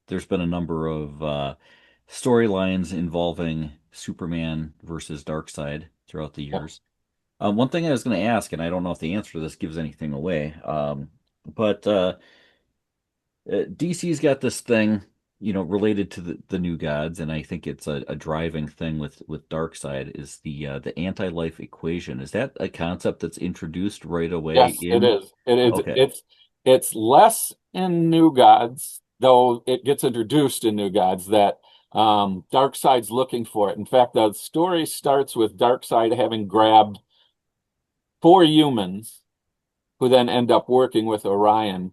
there's been a number of storylines involving Superman versus Darkseid throughout the years. One thing I was going to ask, and I don't know if the answer to this gives anything away, but DC's got this thing, related to the New Gods, and I think it's a driving thing with Darkseid is the anti-life equation. Is that a concept that's introduced right away? Yes, it is. It is. Okay. It's less in New Gods, though it gets introduced in New Gods that Darkseid's looking for it. In fact, the story starts with Darkseid having grabbed 4 humans who then end up working with Orion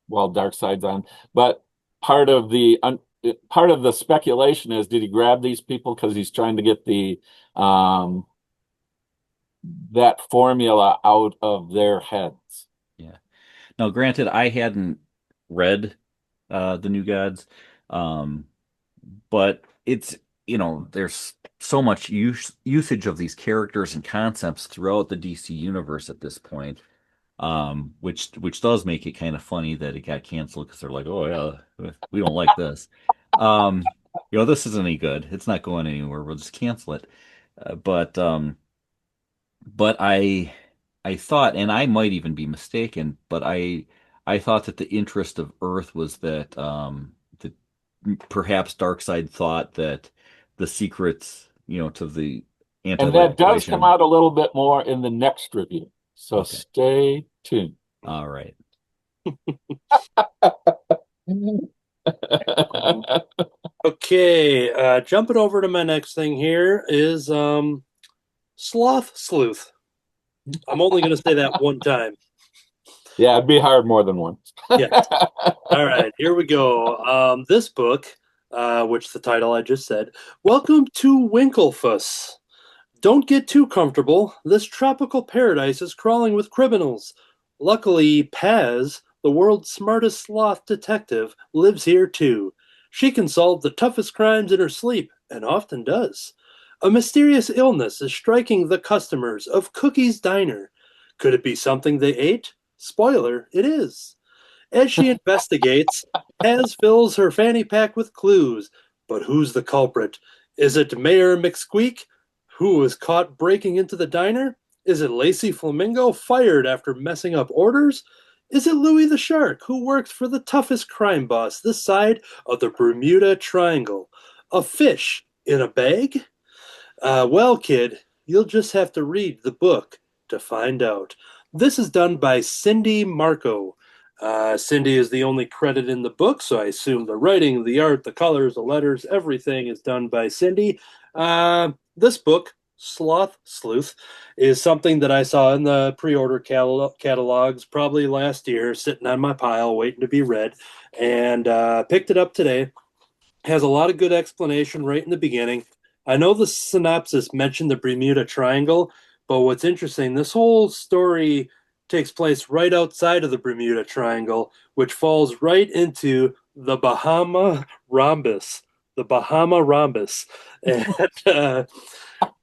while Darkseid's on. But part of the speculation is, did he grab these people because he's trying to get the that formula out of their heads? Yeah. Now, granted, I hadn't read the New Gods, but it's there's so much usage of these characters and concepts throughout the DC universe at this point, which does make it kind of funny that it got canceled because they're like, oh yeah, we don't like this. This isn't any good. It's not going anywhere. We'll just cancel it. But I thought, and I might even be mistaken, but I thought that the interest of Earth was that perhaps Darkseid thought that the secrets, to the And anti-life that does equation. come out a little bit more in the next review. So Okay. stay tuned. All right. Okay, jumping over to my next thing here is Sloth, Sleuth. I'm only going to say that one time. Yeah, it'd be hard more than once. Yes. All right, here we go. This book, which the title I just said, Welcome to Winklefuss. Don't get too comfortable. This tropical paradise is crawling with criminals. Luckily, Paz, the world's smartest sloth detective, lives here too. She can solve the toughest crimes in her sleep, and often does. A mysterious illness is striking the customers of Cookie's Diner. Could it be something they ate? Spoiler, it is. As she investigates, Paz fills her fanny pack with clues. But who's the culprit? Is it Mayor McSqueak, who was caught breaking into the diner? Is it Lacey Flamingo, fired after messing up orders? Is it Louis the Shark, who works for the toughest crime boss this side of the Bermuda Triangle? A fish in a bag? Well, kid, you'll just have to read the book to find out. This is done by Cindy Marco. Cindy is the only credit in the book, so I assume the writing, the art, the colors, the letters, everything is done by Cindy. This book, Sloth, Sleuth, is something that I saw in the pre-order catalogs probably last year, sitting on my pile waiting to be read, and picked it up today. Has a lot of good explanation right in the beginning. I know the synopsis mentioned the Bermuda Triangle, but what's interesting, this whole story takes place right outside of the Bermuda Triangle, which falls right into the Bahama Rhombus. The Bahama Rhombus. And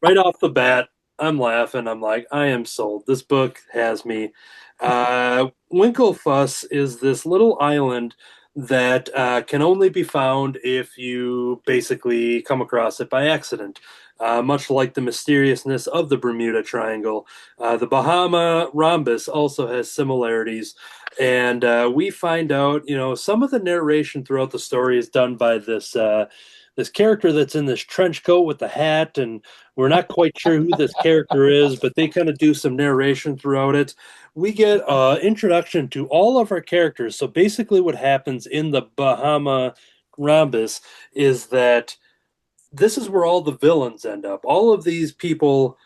right off the bat, I'm laughing. I'm like, I am sold. This book has me. Winklefuss is this little island that can only be found if you basically come across it by accident. Much like the mysteriousness of the Bermuda Triangle, the Bahama rhombus also has similarities. And we find out, some of the narration throughout the story is done by this character that's in this trench coat with the hat, and we're not quite sure who this character is, but they kind of do some narration throughout it. We get introduction to all of our characters. So basically, what happens in the Bahama Rhombus is that this is where all the villains end up. All of these people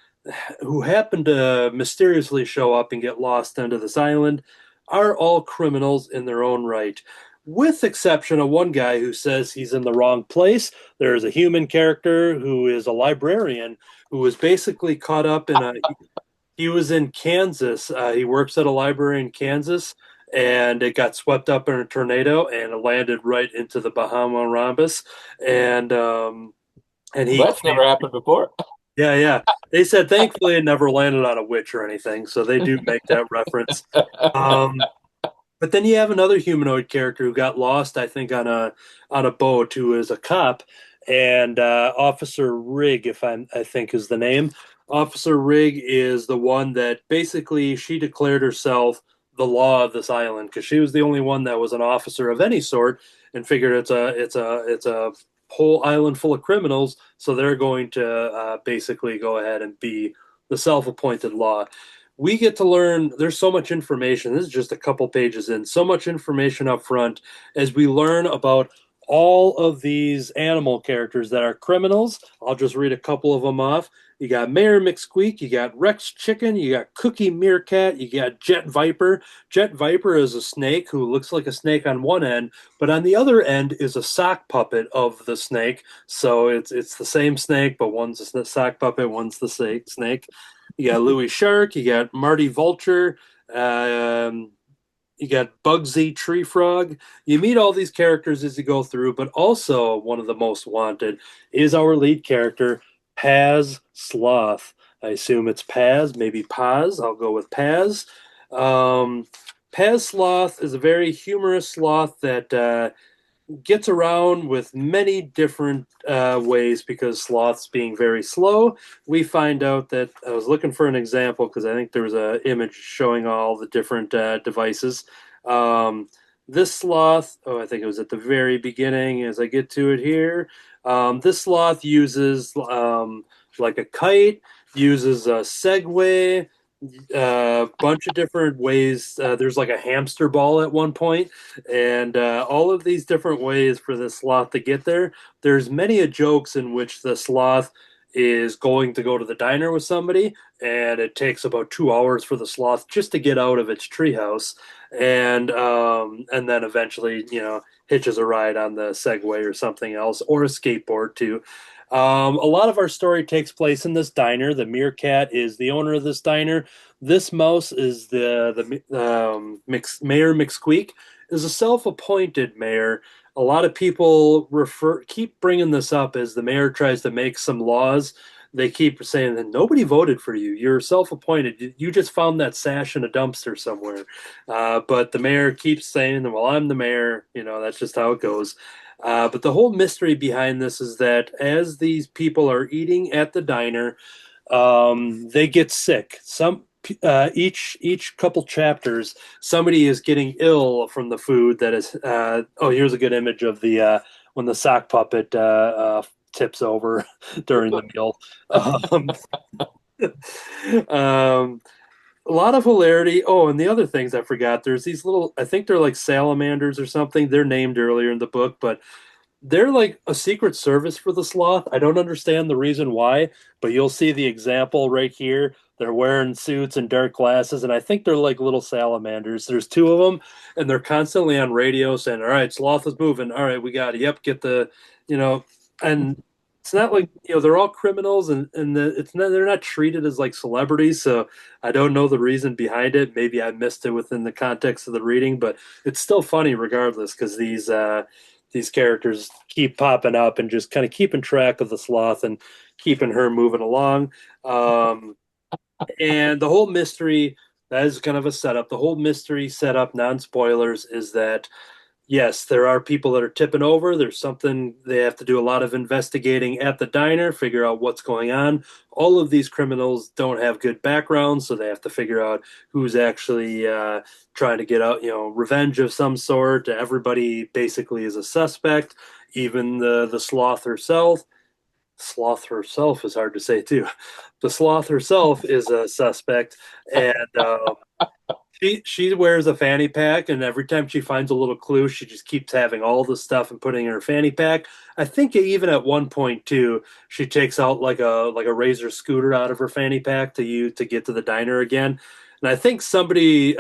who happen to mysteriously show up and get lost onto this island are all criminals in their own right, with exception of one guy who says he's in the wrong place. There is a human character who is a librarian who was basically caught up in a. He was in Kansas. He works at a library in Kansas, and it got swept up in a tornado and it landed right into the Bahama Rhombus. And he That's never happened before. yeah. They said thankfully it never landed on a witch or anything, so they do make that reference. Um, but then you have another humanoid character who got lost, I think, on a boat, who is a cop, and Officer Rigg, I think is the name. Officer Rigg is the one that basically she declared herself the law of this island because she was the only one that was an officer of any sort, and figured it's a whole island full of criminals, so they're going to basically go ahead and be the self-appointed law. We get to learn there's so much information. This is just a couple pages in, so much information up front as we learn about all of these animal characters that are criminals. I'll just read a couple of them off. You got Mayor McSqueak, you got Rex Chicken, you got Cookie Meerkat, you got Jet Viper. Jet Viper is a snake who looks like a snake on one end, but on the other end is a sock puppet of the snake. So it's the same snake, but one's a sock puppet, one's the snake. You got Louis Shark, you got Marty Vulture, you got Bugsy Tree Frog. You meet all these characters as you go through, but also one of the most wanted is our lead character, Paz Sloth. I assume it's Paz, maybe Paz. I'll go with Paz. Paz Sloth is a very humorous sloth that gets around with many different ways because sloths being very slow. We find out that I was looking for an example because I think there was an image showing all the different devices. This sloth, I think it was at the very beginning as I get to it here. This sloth uses like a kite, uses a Segway, a bunch of different ways. There's like a hamster ball at one point, and all of these different ways for the sloth to get there. There's many a jokes in which the sloth is going to go to the diner with somebody, and it takes about 2 hours for the sloth just to get out of its treehouse, and then eventually, hitches a ride on the Segway or something else, or a skateboard too. A lot of our story takes place in this diner. The meerkat is the owner of this diner. This mouse is Mayor McSqueak is a self-appointed mayor. A lot of people keep bringing this up as the mayor tries to make some laws. They keep saying that nobody voted for you. You're self-appointed. You just found that sash in a dumpster somewhere. But the mayor keeps saying, well, I'm the mayor. That's just how it goes. But the whole mystery behind this is that as these people are eating at the diner, they get sick. Each couple chapters, somebody is getting ill from the food that is. Here's a good image of the when the sock puppet tips over during the meal. A lot of hilarity. Oh, and the other things I forgot. There's these little. I think they're like salamanders or something. They're named earlier in the book, but they're like a secret service for the sloth. I don't understand the reason why, but you'll see the example right here. They're wearing suits and dark glasses, and I think they're like little salamanders. There's two of them, and they're constantly on radio saying, "All right, Sloth is moving. All right, we got it. Yep, get the, and it's not like they're all criminals, and they're not treated as like celebrities. So I don't know the reason behind it. Maybe I missed it within the context of the reading, but it's still funny regardless because these characters keep popping up and just kind of keeping track of the sloth and keeping her moving along. And the whole mystery, that is kind of a setup. The whole mystery setup, non-spoilers, is that yes, there are people that are tipping over. There's something they have to do a lot of investigating at the diner, figure out what's going on. All of these criminals don't have good backgrounds, so they have to figure out who's actually trying to get out, revenge of some sort. Everybody basically is a suspect, even the sloth herself. Sloth herself is hard to say too. The sloth herself is a suspect, and she wears a fanny pack, and every time she finds a little clue, she just keeps having all the stuff and putting in her fanny pack. I think even at one point too, she takes out like a razor scooter out of her fanny pack to get to the diner again. And I think somebody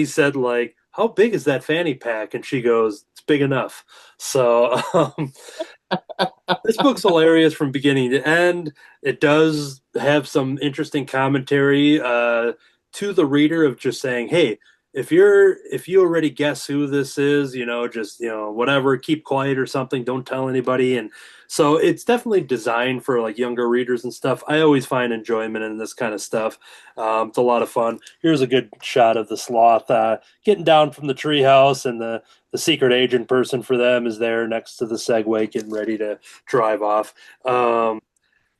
said like, "How big is that fanny pack?" And she goes, "It's big enough." So this book's hilarious from beginning to end. It does have some interesting commentary to the reader of just saying, "Hey, if you already guess who this is, just whatever, keep quiet or something. Don't tell anybody." And so it's definitely designed for like younger readers and stuff. I always find enjoyment in this kind of stuff. It's a lot of fun. Here's a good shot of the sloth getting down from the treehouse, and the secret agent person for them is there next to the Segway, getting ready to drive off.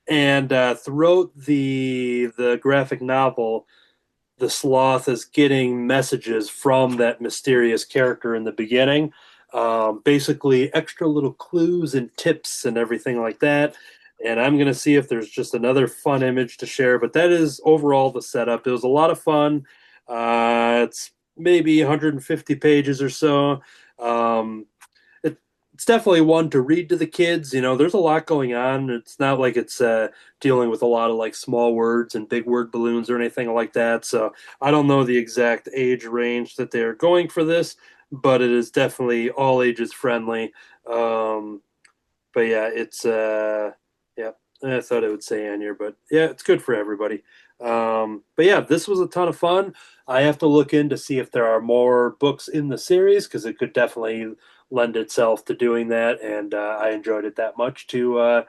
And throughout the graphic novel, the sloth is getting messages from that mysterious character in the beginning, basically extra little clues and tips and everything like that. And I'm going to see if there's just another fun image to share, but that is overall the setup. It was a lot of fun. It's maybe 150 pages or so. Um, it's definitely one to read to the kids. There's a lot going on. It's not like it's dealing with a lot of like small words and big word balloons or anything like that. So I don't know the exact age range that they're going for this, but it is definitely all ages friendly. But yeah, it's yeah. I thought it would say on here, but yeah, it's good for everybody. But yeah, this was a ton of fun. I have to look in to see if there are more books in the series, because it could definitely lend itself to doing that, and I enjoyed it that much to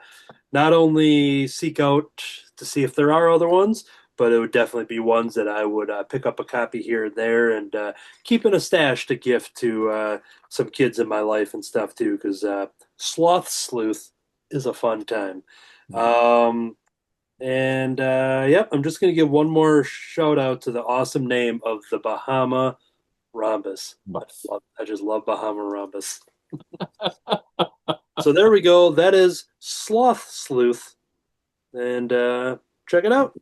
not only seek out to see if there are other ones, but it would definitely be ones that I would pick up a copy here and there, and keep in a stash to gift to some kids in my life and stuff too, because Sleuth is a fun time. And yep, I'm just going to give one more shout out to the awesome name of the Bahama Rhombus. I just love Bahama Rhombus. So there we go. That is Sleuth. And check it out.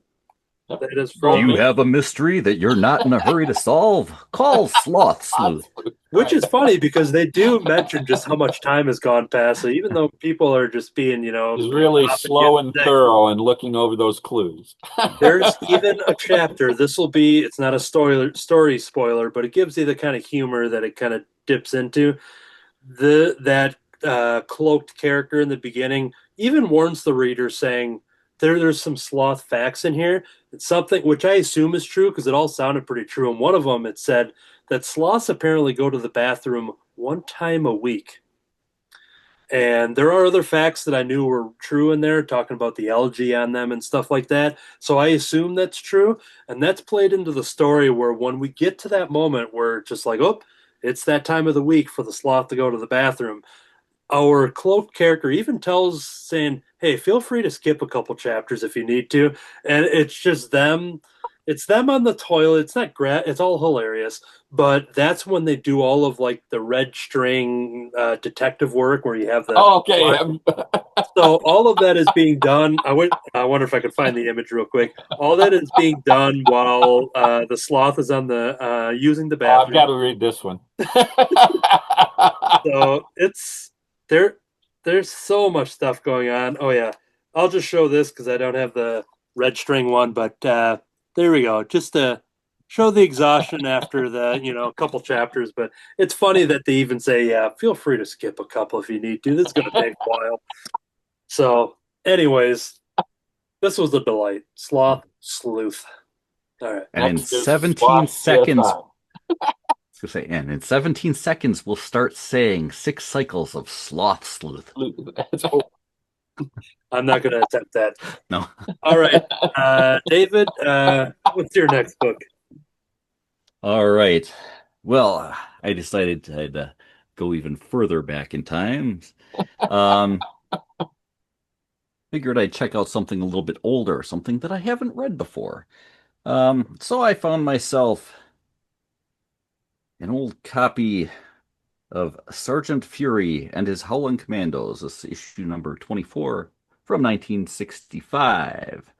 That is Do from you have a mystery that you're not in a hurry to solve? Call Sleuth. Which is funny because they do mention just how much time has gone past. So even though people are just being, He's really slow and thorough and looking over those clues. There's even a chapter. It's not a story spoiler, but it gives you the kind of humor that it kind of dips into. That cloaked character in the beginning even warns the reader, saying there's some sloth facts in here. It's something which I assume is true because it all sounded pretty true. And one of them, it said that sloths apparently go to the bathroom one time a week. And there are other facts that I knew were true in there, talking about the algae on them and stuff like that. So I assume that's true. And that's played into the story where when we get to that moment where it's just like, oh, it's that time of the week for the sloth to go to the bathroom, our cloaked character even tells, saying, hey, feel free to skip a couple chapters if you need to. And it's just them. It's them on the toilet. It's not it's all hilarious, but that's when they do all of like the red string detective work where you have the Okay. So all of that is being done. I wonder if I could find the image real quick. All that is being done while the sloth is on the using the bathroom. I've got to read this one. So it's there's so much stuff going on. Oh yeah, I'll just show this because I don't have the red string one, but there we go. Just to show the exhaustion after the couple chapters. But it's funny that they even say, yeah, feel free to skip a couple if you need to. This is going to take a while. So, anyways, this was a delight. Sleuth. All right. And in 17 seconds, and in 17 seconds, we'll start saying 6 cycles of Sleuth. I'm not going to attempt that. No. All right. David, what's your next book? All right. Well, I decided I'd go even further back in time. Um, Figured I'd check out something a little bit older, something that I haven't read before. So I found myself an old copy of Sergeant Fury and his Howling Commandos. This is issue number 24 from 1965.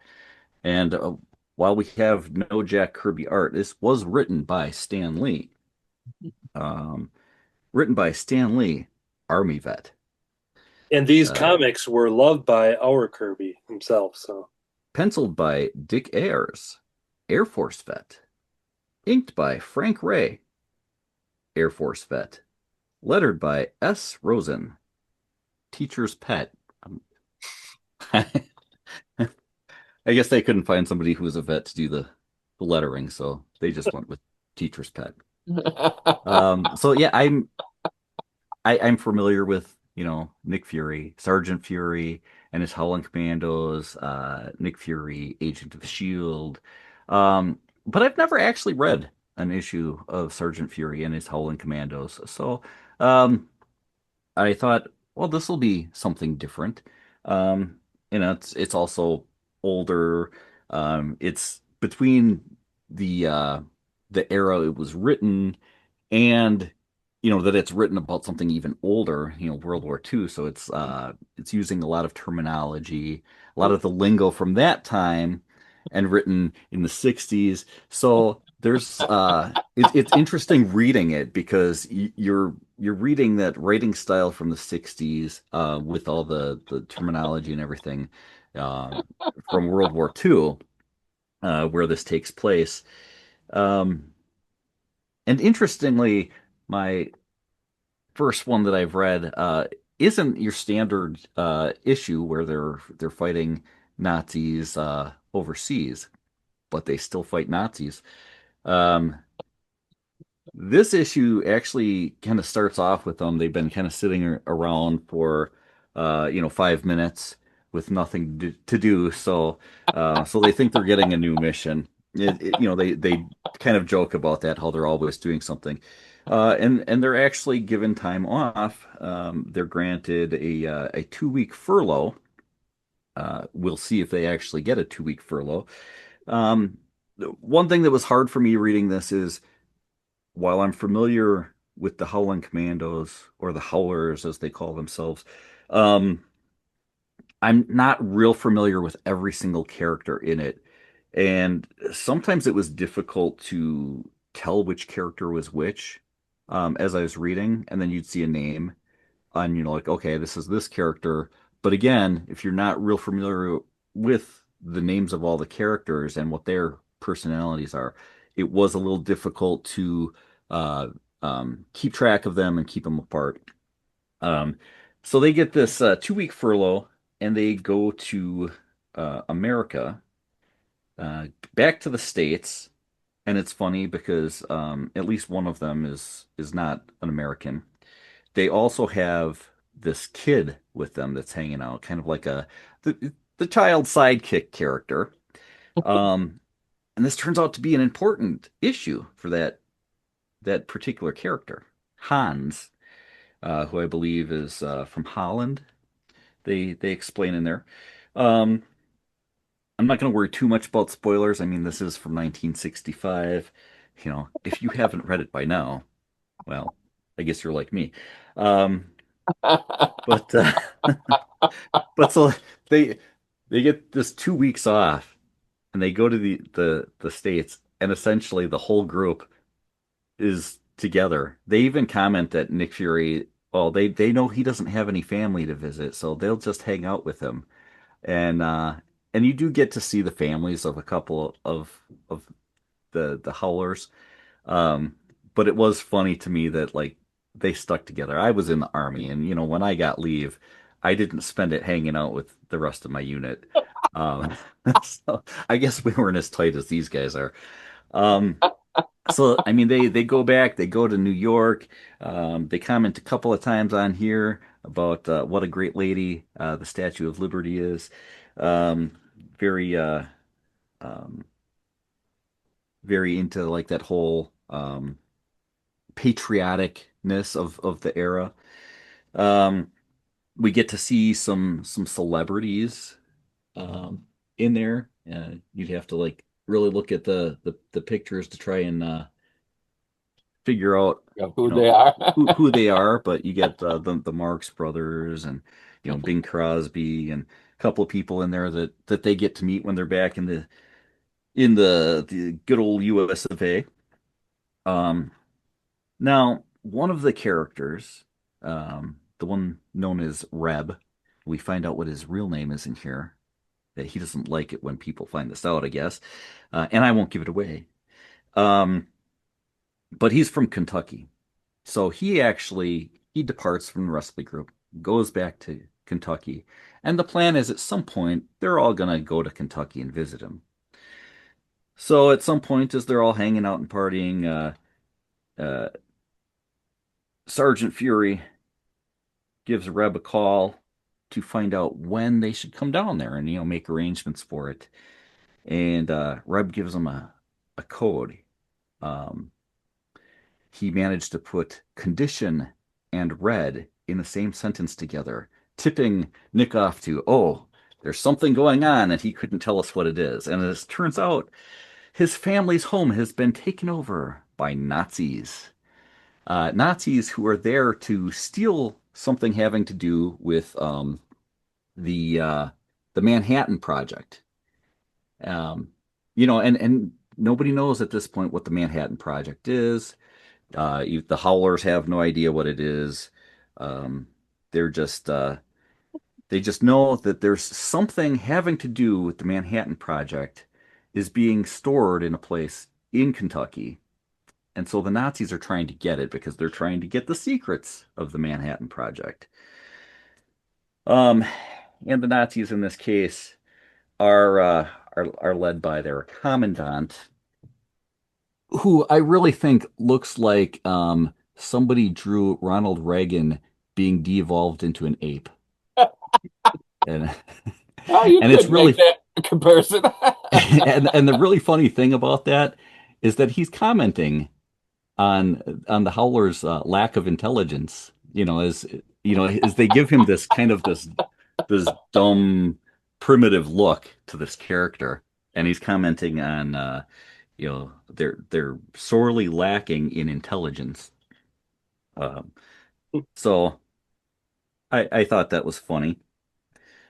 And while we have no Jack Kirby art, this was written by Stan Lee. Um, Written by Stan Lee, Army vet. And these Uh, comics were loved by our Kirby himself. So Penciled by Dick Ayers, Air Force vet. Inked by Frank Ray, Air Force vet. Lettered by S. Rosen, teacher's pet. I guess they couldn't find somebody who was a vet to do the lettering, so they just went with teacher's pet. So yeah, I'm familiar with, Nick Fury, Sergeant Fury and his Howling Commandos, Nick Fury, Agent of Shield. But I've never actually read an issue of Sergeant Fury and his Howling Commandos. So um, I thought, well, this will be something different. It's also older. It's between the uh, the era it was written and that it's written about something even older, World War II. So it's using a lot of terminology, a lot of the lingo from that time, and written in the 60s. So it's interesting reading it because you're reading that writing style from the 60s with all the terminology and everything uh, from World War II, where this takes place. Um, and interestingly, my first one that I've read isn't your standard issue where they're fighting Nazis overseas, but they still fight Nazis. Um, this issue actually kind of starts off with them. They've been kind of sitting around for 5 minutes with nothing to do, so they think they're getting a new mission. They kind of joke about that, how they're always doing something. And they're actually given time off. They're granted a 2 week furlough. We'll see if they actually get a 2 week furlough. Um, One thing that was hard for me reading this is while I'm familiar with the Howling Commandos or the Howlers as they call themselves, um, I'm not real familiar with every single character in it. And sometimes it was difficult to tell which character was which as I was reading. And then you'd see a name and like, okay, this is this character. But again, if you're not real familiar with the names of all the characters and what their personalities are, it was a little difficult to uh, keep track of them and keep them apart. Um, so they get this 2 week furlough and they go to America, uh, back to the States. And it's funny because at least one of them is not an American. They also have this kid with them that's hanging out, kind of like the child sidekick character. Um, and this turns out to be an important issue for that particular character, Hans, who I believe is from Holland. They explain in there. Um, I'm not going to worry too much about spoilers. I mean, this is from 1965. If you haven't read it by now, well, I guess you're like me. Um, but but so they they get this 2 weeks off and they go to the States and essentially the whole group is together. They even comment that Nick Fury, well, they know he doesn't have any family to visit, so they'll just hang out with him. And and you do get to see the families of a couple of the Howlers. Um, but it was funny to me that like they stuck together. I was in the army, and when I got leave, I didn't spend it hanging out with the rest of my unit. Um, so I guess we weren't as tight as these guys are. Um, so I mean, they go back, they go to New York. They comment a couple of times on here about what a great lady the Statue of Liberty is. Um, very um, very into like that whole patrioticness of the era. Um, we get to see some celebrities um, in there. You'd have to like really look at the pictures to try and figure out, Of you who they know, are. who they are. But you get the Marx Brothers and Bing Crosby and a couple of people in there that they get to meet when they're back in the good old US of A. Um, Now, one of the characters, the one known as Reb, we find out what his real name is in here. That he doesn't like it when people find this out, I guess. And I won't give it away. Um, but he's from Kentucky. So he departs from the rest of the group, goes back to Kentucky. And the plan is at some point they're all gonna go to Kentucky and visit him. So at some point, as they're all hanging out and partying, uh, Sergeant Fury gives Reb a call to find out when they should come down there and make arrangements for it. And Reb gives him a code. Um, he managed to put condition and red in the same sentence together, tipping Nick off to, oh, there's something going on, and he couldn't tell us what it is. And as it turns out, his family's home has been taken over by Nazis. Nazis who are there to steal something having to do with the uh, the Manhattan Project. Um, and nobody knows at this point what the Manhattan Project is. The Howlers have no idea what it is. Um, they're just they just know that there's something having to do with the Manhattan Project is being stored in a place in Kentucky. And so the Nazis are trying to get it because they're trying to get the secrets of the Manhattan Project. Um, and the Nazis in this case are led by their commandant, who I really think looks like somebody drew Ronald Reagan being de-evolved into an ape. And Oh, you and it's could make really that comparison. and the really funny thing about that is that he's commenting on the Howler's lack of intelligence. As they give him this kind of this dumb, primitive look to this character, and he's commenting on they're sorely lacking in intelligence. Um, so I thought that was funny.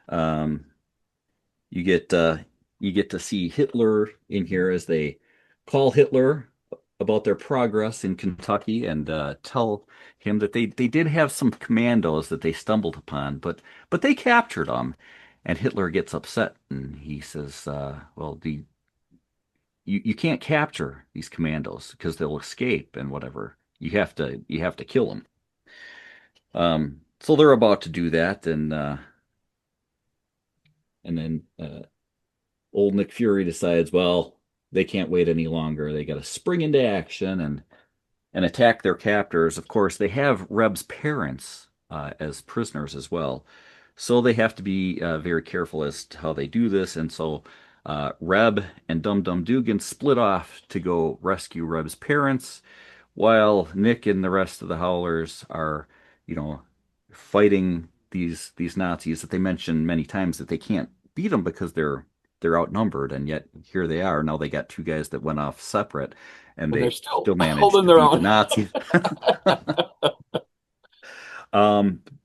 Um, you get uh, you get to see Hitler in here as they call Hitler about their progress in Kentucky and tell him that they did have some commandos that they stumbled upon, but they captured them. And Hitler gets upset and he says, "Well, you can't capture these commandos because they'll escape and whatever. You have to kill them." So they're about to do that, and then old Nick Fury decides, well, they can't wait any longer. They got to spring into action and attack their captors. Of course, they have Reb's parents as prisoners as well. So they have to be very careful as to how they do this. And so Reb and Dum Dum Dugan split off to go rescue Reb's parents, while Nick and the rest of the Howlers are, you know, fighting these Nazis that they mention many times that they can't beat them because they're outnumbered, and yet here they are. Now they got two guys that went off separate, and And they're they still still managed holding to their beat the own. Nazis.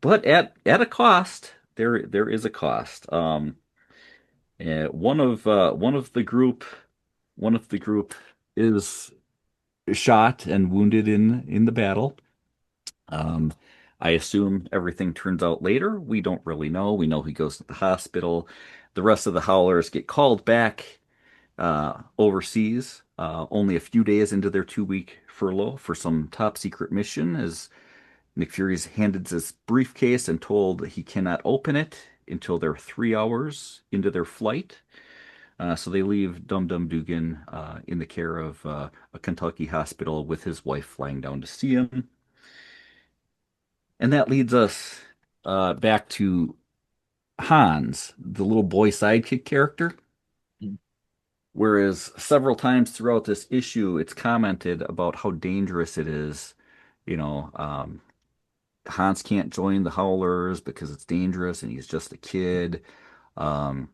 But at a cost, there is a cost. One of the group is shot and wounded in the battle. Um, I assume everything turns out later. We don't really know. We know he goes to the hospital. The rest of the Howlers get called back overseas, only a few days into their 2-week furlough for some top secret mission, as Nick Fury's handed this briefcase and told he cannot open it until they're 3 hours into their flight. So they leave Dum Dum Dugan in the care of a Kentucky hospital with his wife flying down to see him. And that leads us back to Hans, the little boy sidekick character. Whereas several times throughout this issue, it's commented about how dangerous it is. You know, Hans can't join the Howlers because it's dangerous and he's just a kid. Um,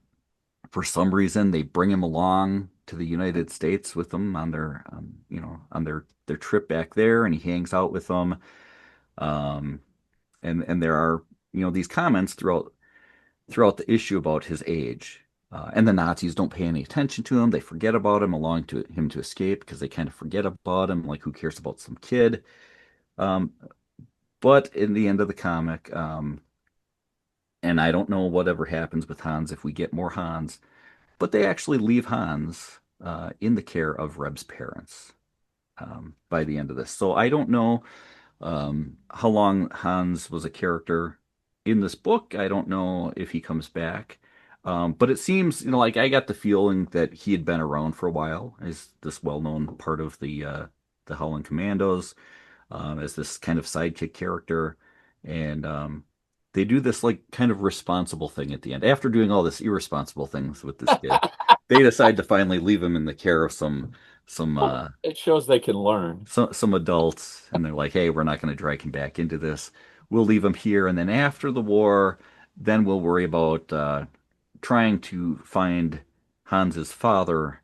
for some reason, they bring him along to the United States with them on their, on their trip back there, and he hangs out with them. Um, and there are, these comments throughout the issue about his age. And the Nazis don't pay any attention to him. They forget about him, allowing him to escape because they kind of forget about him. Like, who cares about some kid? Um, but in the end of the comic, and I don't know whatever happens with Hans if we get more Hans, but they actually leave Hans in the care of Reb's parents by the end of this. So I don't know how long Hans was a character in this book. I don't know if he comes back. But it seems, like I got the feeling that he had been around for a while as this well-known part of the Howling Commandos, as this kind of sidekick character. And they do this like kind of responsible thing at the end. After doing all this irresponsible things with this kid, they decide to finally leave him in the care of some it shows they can learn. some adults, and they're like, hey, we're not going to drag him back into this. We'll leave him here, and then after the war, then we'll worry about trying to find Hans's father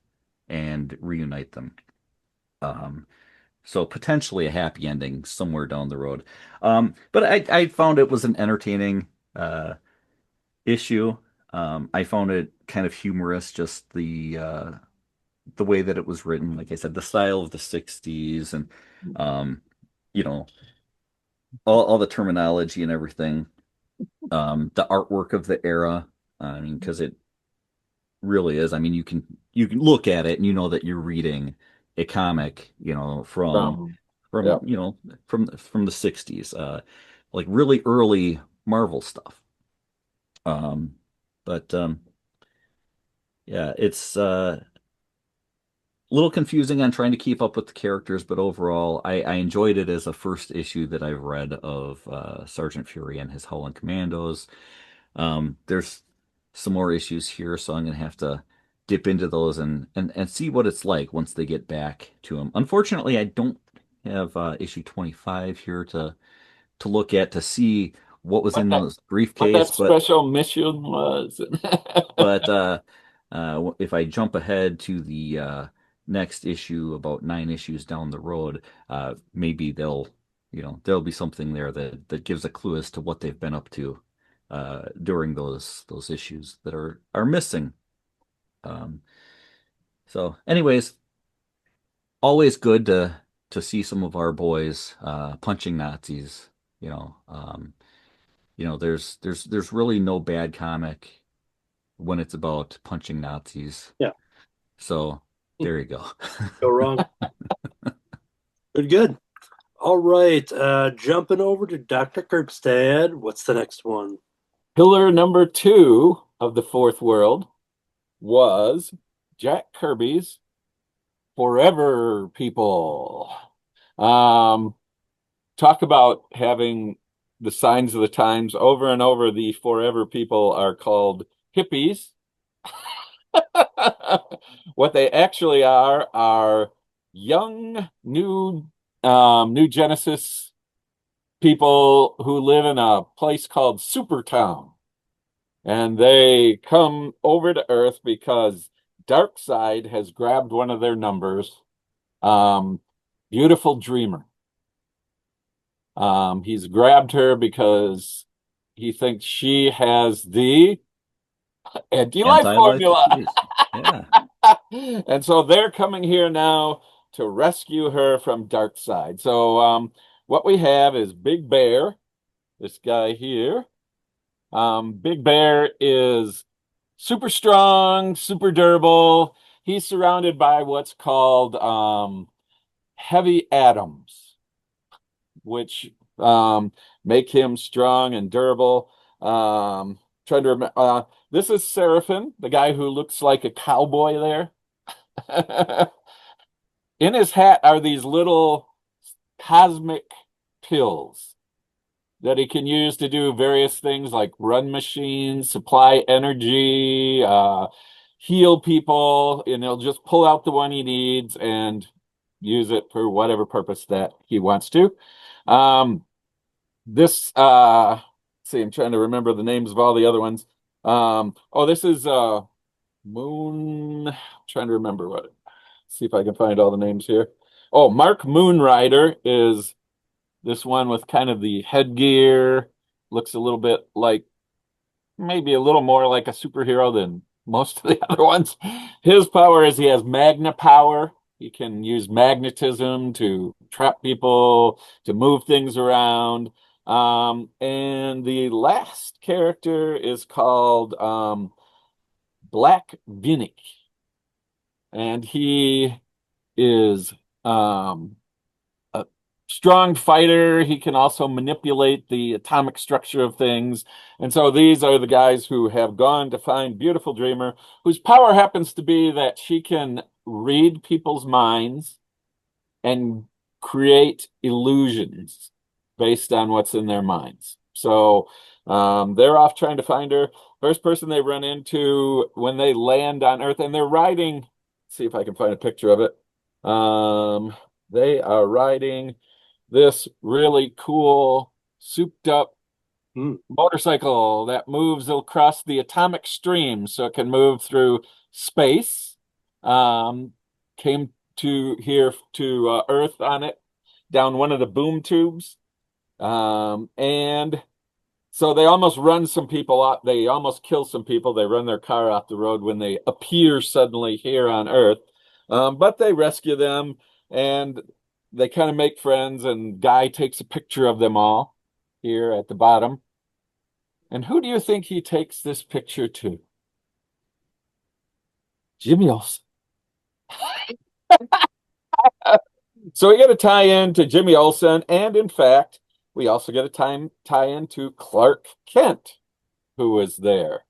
and reunite them. So potentially a happy ending somewhere down the road. But I found it was an entertaining issue. I found it kind of humorous, just the way that it was written. Like I said, the style of the 60s, and you know, all the terminology and everything. The artwork of the era. I mean, because it really is. I mean, you can look at it and you know that you're reading a comic, from Yep. from the 60s, like really early Marvel stuff. But yeah, it's a little confusing on trying to keep up with the characters, but overall, I enjoyed it as a first issue that I've read of Sergeant Fury and his Howling Commandos. There's some more issues here, so I'm gonna have to dip into those and see what it's like once they get back to him. Unfortunately, I don't have issue 25 here to look at to see what was What in that those what that briefcase, special mission was. but if I jump ahead to the next issue, about 9 issues down the road, maybe there'll be something there that gives a clue as to what they've been up to during those issues that are missing. So, anyways, always good to see some of our boys punching Nazis. There's really no bad comic when it's about punching Nazis. Yeah. So there you go. Go wrong. Good. All right. Jumping over to Dr. Kirkstad. What's the next one? Pillar number 2 of the Fourth World was Jack Kirby's Forever People. Talk about having the signs of the times over and over. The Forever People are called hippies. What they actually are young, new Genesis people who live in a place called Supertown. And they come over to Earth because Darkseid has grabbed one of their numbers. Beautiful Dreamer. He's grabbed her because he thinks she has the anti-life formula. Yeah. And so they're coming here now to rescue her from Darkseid. So what we have is Big Bear, this guy here. Big Bear is super strong, super durable. He's surrounded by what's called heavy atoms, which make him strong and durable. Trying to remember, this is Seraphim, the guy who looks like a cowboy there. In his hat are these little cosmic pills that he can use to do various things like run machines, supply energy, heal people, and he'll just pull out the one he needs and use it for whatever purpose that he wants to. This see, I'm trying to remember the names of all the other ones. This is Moon. I'm trying to remember what. See if I can find all the names here. Oh, Mark Moonrider is this one with kind of the headgear. Looks a little bit like, maybe a little more like a superhero than most of the other ones. His power is he has magna power. He can use magnetism to trap people, to move things around. And the last character is called Black Vinnick. And he is a strong fighter. He can also manipulate the atomic structure of things. And so these are the guys who have gone to find Beautiful Dreamer, whose power happens to be that she can read people's minds and create illusions based on what's in their minds. So they're off trying to find her. First person they run into when they land on Earth, and they're riding, see if I can find a picture of it. They are riding this really cool, souped up motorcycle that moves across the atomic stream, so it can move through space. Came to here to Earth on it, down one of the boom tubes. And so they almost run some people out. They almost kill some people. They run their car off the road when they appear suddenly here on Earth. But they rescue them, and they kind of make friends, and Guy takes a picture of them all here at the bottom. And who do you think he takes this picture to? Jimmy Olsen. So we get a tie-in to Jimmy Olsen, and in fact, we also get a tie-in to Clark Kent, who was there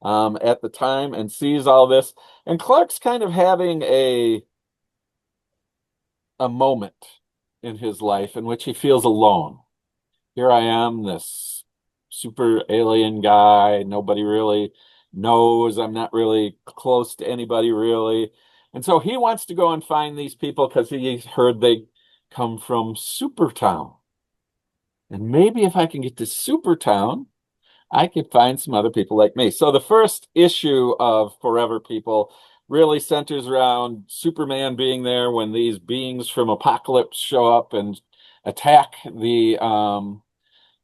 at the time and sees all this. And Clark's kind of having a moment in his life in which he feels alone. Here I am, this super alien guy. Nobody really knows. I'm not really close to anybody, really. And so he wants to go and find these people because he's heard they come from Supertown. And maybe if I can get to Supertown, I could find some other people like me. So the first issue of Forever People really centers around Superman being there when these beings from Apocalypse show up and attack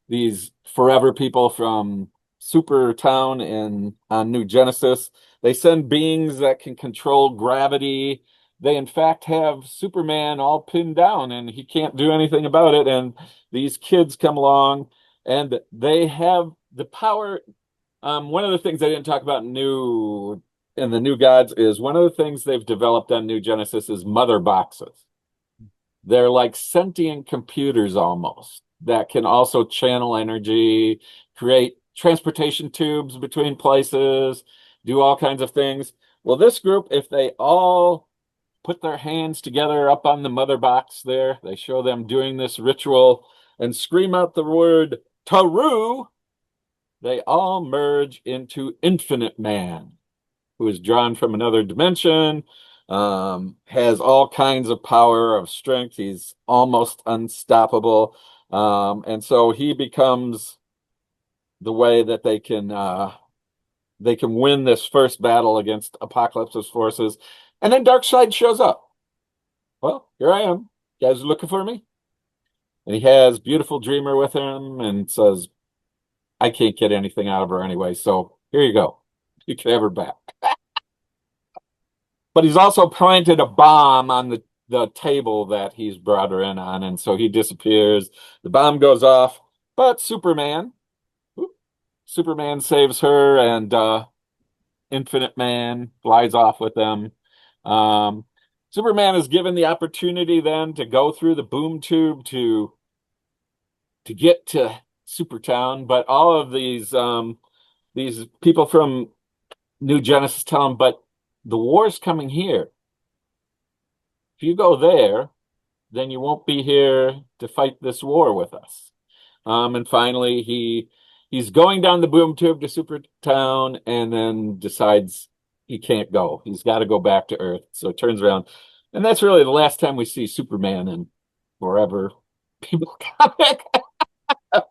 these Forever People from Supertown on New Genesis. They send beings that can control gravity. They in fact have Superman all pinned down and he can't do anything about it. And these kids come along and they have the power. One of the things I didn't talk about in the New Gods is one of the things they've developed on New Genesis is mother boxes. They're like sentient computers almost that can also channel energy, create transportation tubes between places, do all kinds of things. Well, this group, if they all put their hands together up on the mother box there, they show them doing this ritual and scream out the word Taru, they all merge into Infinite Man, who is drawn from another dimension, has all kinds of power of strength. He's almost unstoppable. And so he becomes the way that they can win this first battle against Apocalypse's forces. And then Darkseid shows up. Well, here I am. You guys are looking for me? And he has Beautiful Dreamer with him and says, I can't get anything out of her anyway, so here you go. You can have her back. But he's also planted a bomb on the table that he's brought her in on, and so he disappears. The bomb goes off, but Superman saves her, and Infinite Man flies off with them. Superman is given the opportunity then to go through the boom tube to get to Supertown, but all of these people from New Genesis tell him, but the war's coming here. If you go there, then you won't be here to fight this war with us. And finally, he's going down the boom tube to Supertown, and then decides he can't go. He's got to go back to Earth. So it turns around, and that's really the last time we see Superman in forever. People comic.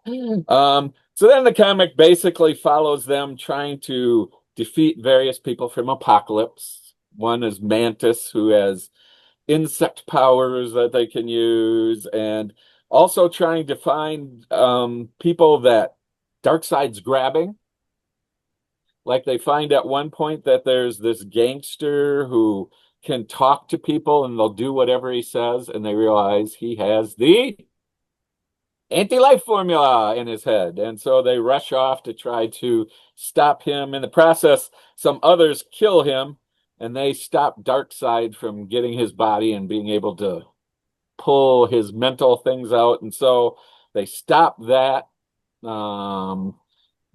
So then the comic basically follows them trying to defeat various people from Apocalypse. One is Mantis, who has insect powers that they can use, and also trying to find people that Darkseid's grabbing. Like they find at one point that there's this gangster who can talk to people and they'll do whatever he says, and they realize he has the anti-life formula in his head. And so they rush off to try to stop him. In the process, some others kill him, and they stop Darkseid from getting his body and being able to pull his mental things out. And so they stop that.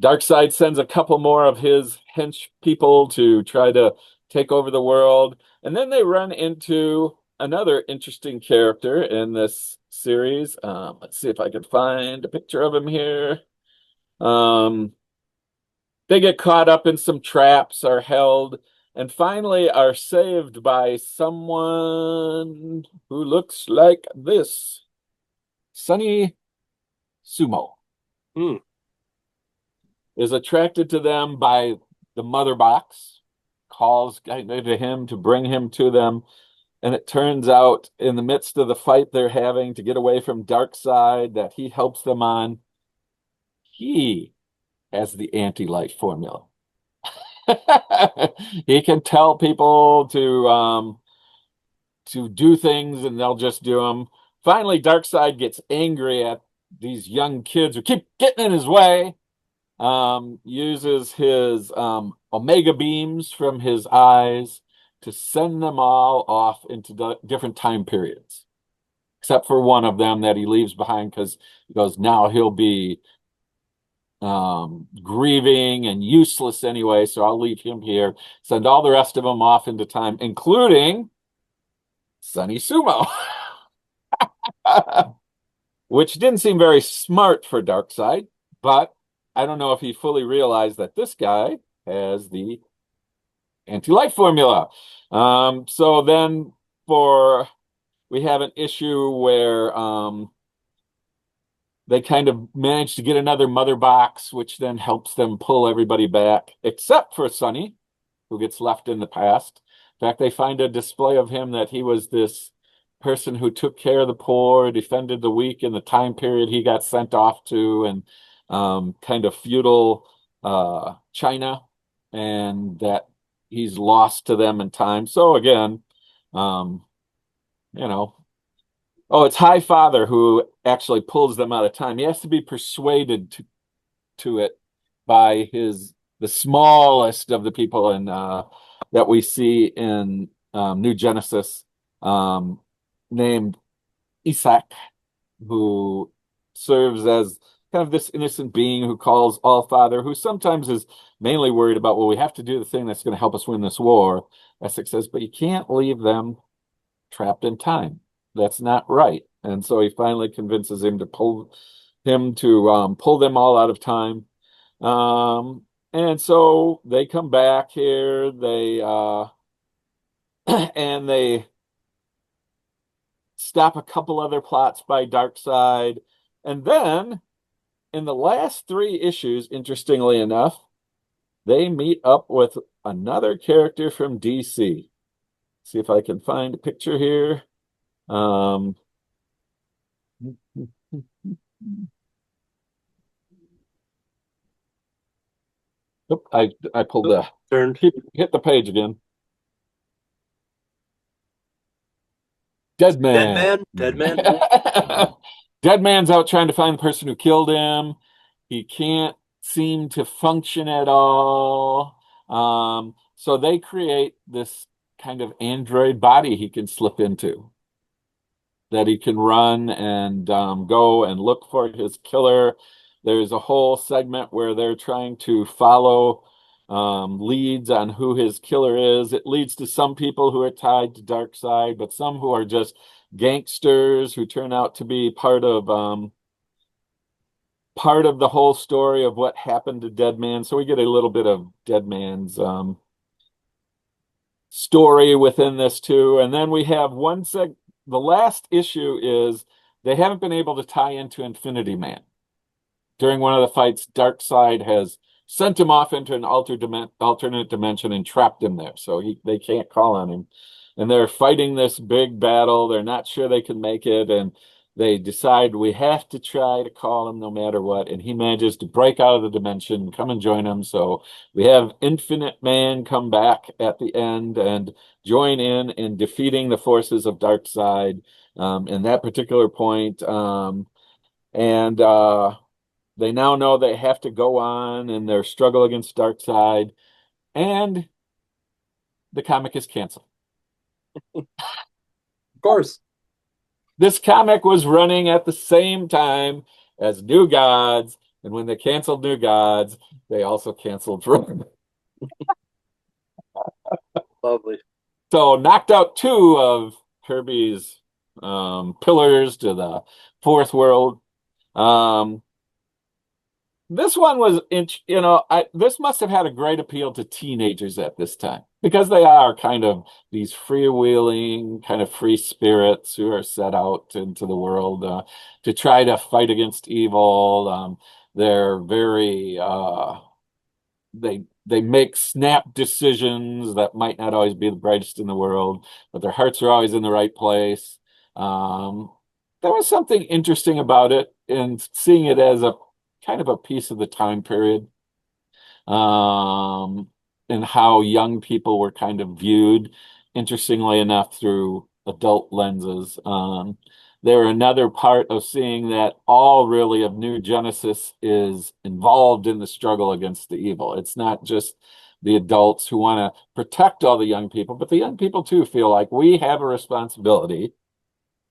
Darkseid sends a couple more of his hench people to try to take over the world. And then they run into another interesting character in this series. Let's see if I can find a picture of him here. They get caught up in some traps, are held, and finally are saved by someone who looks like this. Sonny Sumo is attracted to them by the mother box, calls to him to bring him to them. And it turns out in the midst of the fight they're having to get away from Darkseid that he helps them on, he has the anti-life formula. He can tell people to do things and they'll just do them. Finally, Darkseid gets angry at these young kids who keep getting in his way. Uses his omega beams from his eyes to send them all off into different time periods, except for one of them that he leaves behind because he goes, now he'll be grieving and useless anyway, so I'll leave him here, send all the rest of them off into time, including Sonny Sumo. Which didn't seem very smart for Darkseid, but I don't know if he fully realized that this guy has the anti-life formula. So then we have an issue where they kind of manage to get another mother box, which then helps them pull everybody back, except for Sonny, who gets left in the past. In fact, they find a display of him that he was this person who took care of the poor, defended the weak in the time period he got sent off to, and kind of feudal China, and that he's lost to them in time. So again, it's Highfather who actually pulls them out of time. He has to be persuaded to it by the smallest of the people in that we see in New Genesis, named Isaac, who serves as kind of this innocent being who calls All Father, who sometimes is mainly worried about, well, we have to do the thing that's going to help us win this war. Essex says, but you can't leave them trapped in time. That's not right. And so he finally convinces him to pull them all out of time. And so they come back here. They and they stop a couple other plots by Darkseid. And then in the last 3 issues, interestingly enough, they meet up with another character from DC. See if I can find a picture here. I pulled the turned. Hit the page again. Dead Man. Dead Man. Dead Man's out trying to find the person who killed him. He can't seem to function at all. So they create this kind of android body he can slip into, that he can run and go and look for his killer. There's a whole segment where they're trying to follow leads on who his killer is. It leads to some people who are tied to Darkseid, but some who are just gangsters who turn out to be part of part of the whole story of what happened to Deadman. So we get a little bit of Deadman's story within this too. And then we have the last issue is they haven't been able to tie into Infinity Man. During one of the fights, Darkseid has sent him off into an alternate dimension and trapped him there. So they can't call on him. And they're fighting this big battle. They're not sure they can make it. And they decide we have to try to call him no matter what. And he manages to break out of the dimension, come and join them. So we have Infinite Man come back at the end and join in defeating the forces of Darkseid in that particular point. And they now know they have to go on in their struggle against Darkseid. And the comic is canceled. Of course. This comic was running at the same time as New Gods, and when they canceled New Gods, they also canceled Run. Lovely. So knocked out 2 of Kirby's pillars to the fourth world. This one was, this must have had a great appeal to teenagers at this time because they are kind of these freewheeling, kind of free spirits who are set out into the world to try to fight against evil. They're very, they make snap decisions that might not always be the brightest in the world, but their hearts are always in the right place. There was something interesting about it and seeing it as a kind of a piece of the time period, and how young people were kind of viewed, interestingly enough, through adult lenses. They're another part of seeing that all really of New Genesis is involved in the struggle against the evil. It's not just the adults who want to protect all the young people, but the young people too feel like we have a responsibility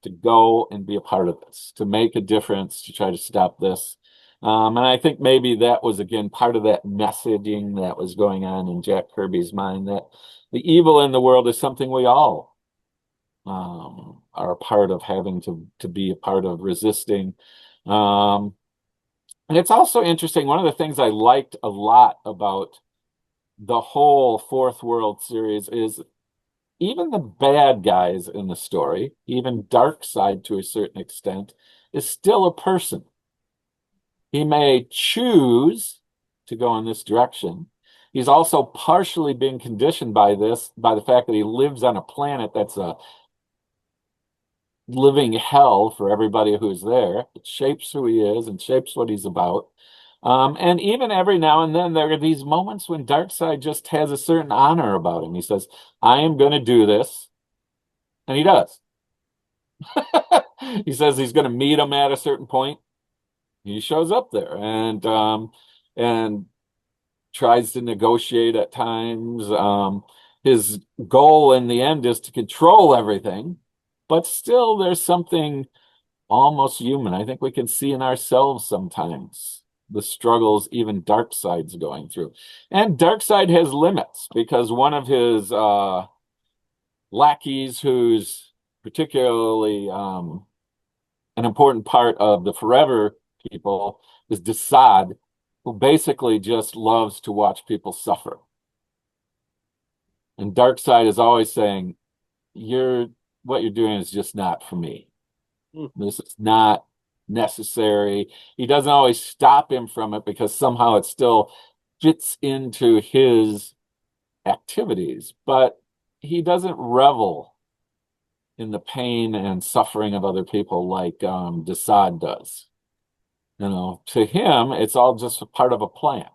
to go and be a part of this, to make a difference, to try to stop this. And I think maybe that was, again, part of that messaging that was going on in Jack Kirby's mind, that the evil in the world is something we all are a part of having to be a part of resisting. And it's also interesting. One of the things I liked a lot about the whole Fourth World series is even the bad guys in the story, even Darkseid to a certain extent, is still a person. He may choose to go in this direction. He's also partially being conditioned by the fact that he lives on a planet that's a living hell for everybody who's there. It shapes who he is and shapes what he's about. And even every now and then, there are these moments when Darkseid just has a certain honor about him. He says, I am going to do this. And he does. He says he's going to meet him at a certain point. He shows up there and tries to negotiate at times. His goal in the end is to control everything, but still there's something almost human. I think we can see in ourselves sometimes the struggles even Darkseid's going through. And Darkseid has limits because one of his lackeys, who's particularly an important part of the Forever people, is Desaad, who basically just loves to watch people suffer. And Darkseid is always saying, what you're doing is just not for me. This is not necessary. He doesn't always stop him from it because somehow it still fits into his activities, but he doesn't revel in the pain and suffering of other people like Desaad does. To him, it's all just a part of a plan.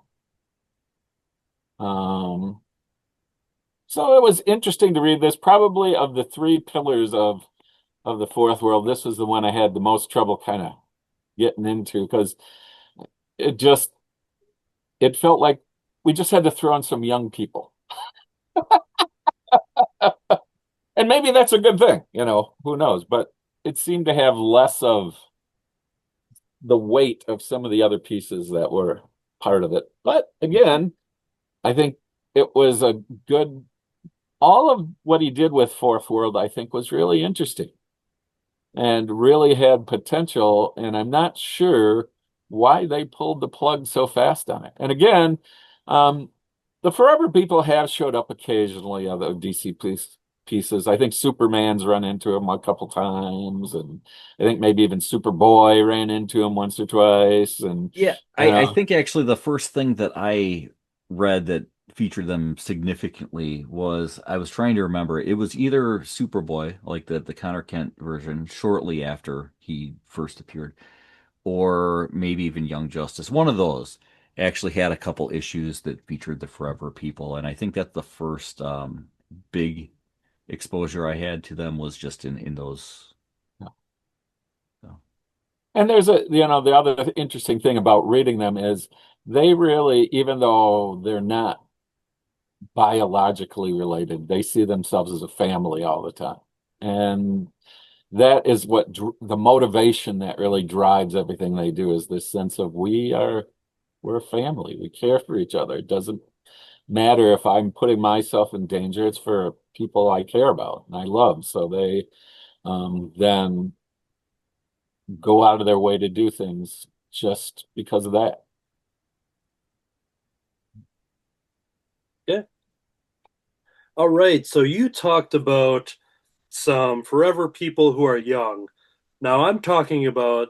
So it was interesting to read this. Probably of the 3 pillars of the Fourth World, this was the one I had the most trouble kind of getting into because it felt like we just had to throw in some young people. And maybe that's a good thing, who knows? But it seemed to have less of the weight of some of the other pieces that were part of it. But again, I think it was all of what he did with Fourth World, I think, was really interesting and really had potential. And I'm not sure why they pulled the plug so fast on it. And again, the Forever people have showed up occasionally, other DC pieces. I think Superman's run into him a couple times, and I think maybe even Superboy ran into him once or twice. And Yeah, you I know, think actually the first thing that I read that featured them significantly was I was trying to remember. It was either Superboy, like the Connor Kent version, shortly after he first appeared, or maybe even Young Justice. One of those actually had a couple issues that featured the Forever People, and I think that the first big exposure I had to them was just in those. So. and there's the other interesting thing about reading them is they really, even though they're not biologically related, they see themselves as a family all the time. And that is what the motivation that really drives everything they do, is this sense of we're a family. We care for each other. It doesn't matter if I'm putting myself in danger. It's for people I care about and I love. So they then go out of their way to do things just because of that. Yeah. All right. So you talked about some forever people who are young. Now I'm talking about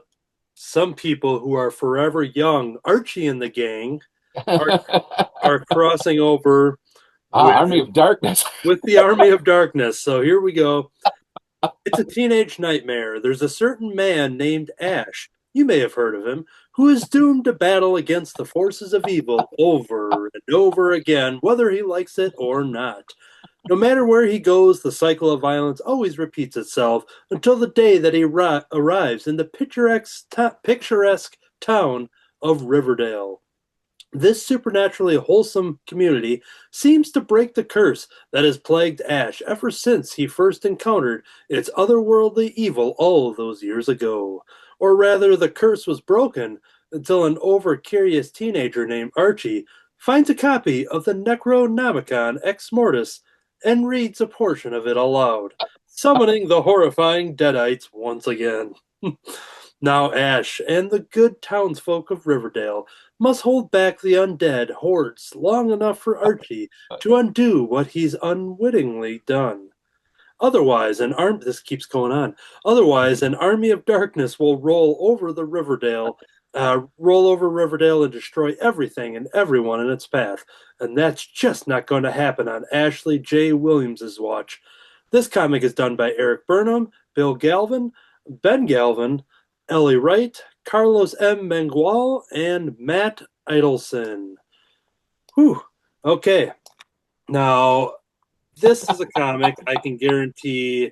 some people who are forever young. Archie and the gang are are crossing over with Army of Darkness. the Army of Darkness. So here we go. It's a teenage nightmare. There's a certain man named Ash. You may have heard of him, who is doomed to battle against the forces of evil over and over again, whether he likes it or not. No matter where he goes, the cycle of violence always repeats itself until the day that he arrives in the picturesque town of Riverdale. This supernaturally wholesome community seems to break the curse that has plagued Ash ever since he first encountered its otherworldly evil all those years ago. Or rather, the curse was broken until an over-curious teenager named Archie finds a copy of the Necronomicon Ex Mortis and reads a portion of it aloud, summoning the horrifying Deadites once again. Now Ash and the good townsfolk of Riverdale must hold back the undead hordes long enough for Archie to undo what he's unwittingly done. Otherwise, this keeps going on. Otherwise, an army of darkness will roll over Riverdale and destroy everything and everyone in its path. And that's just not going to happen on Ashley J. Williams's watch. This comic is done by Eric Burnham, Bill Galvin, Ben Galvin, Ellie Wright, Carlos M. Mangual, and Matt Idelson. Whew. Okay. Now, this is a comic I can guarantee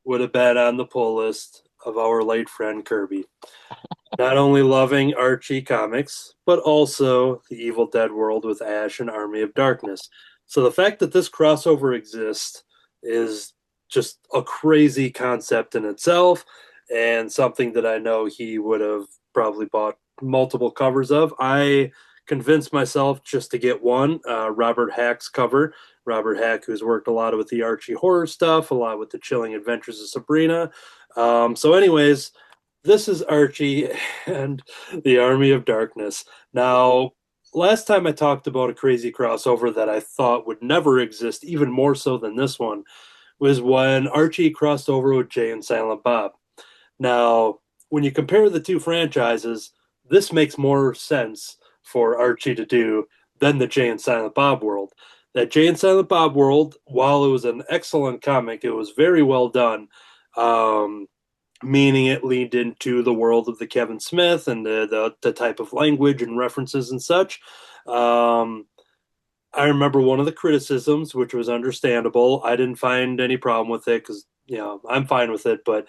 would have been on the pull list of our late friend Kirby. Not only loving Archie comics, but also the Evil Dead world with Ash and Army of Darkness. So the fact that this crossover exists is just a crazy concept in itself, and something that I know he would have probably bought multiple covers of. I convinced myself just to get one, Robert Hack's cover. Robert Hack, who's worked a lot with the Archie horror stuff, a lot with the Chilling Adventures of Sabrina. So, anyways, this is Archie and the Army of Darkness. Now, last time I talked about a crazy crossover that I thought would never exist, even more so than this one, was when Archie crossed over with Jay and Silent Bob. Now, when you compare the two franchises, this makes more sense for Archie to do than the Jay and Silent Bob world. That Jay and Silent Bob world, while it was an excellent comic, it was very well done. Meaning it leaned into the world of the Kevin Smith and the type of language and references and such. I remember one of the criticisms, which was understandable. I didn't find any problem with it because, I'm fine with it. But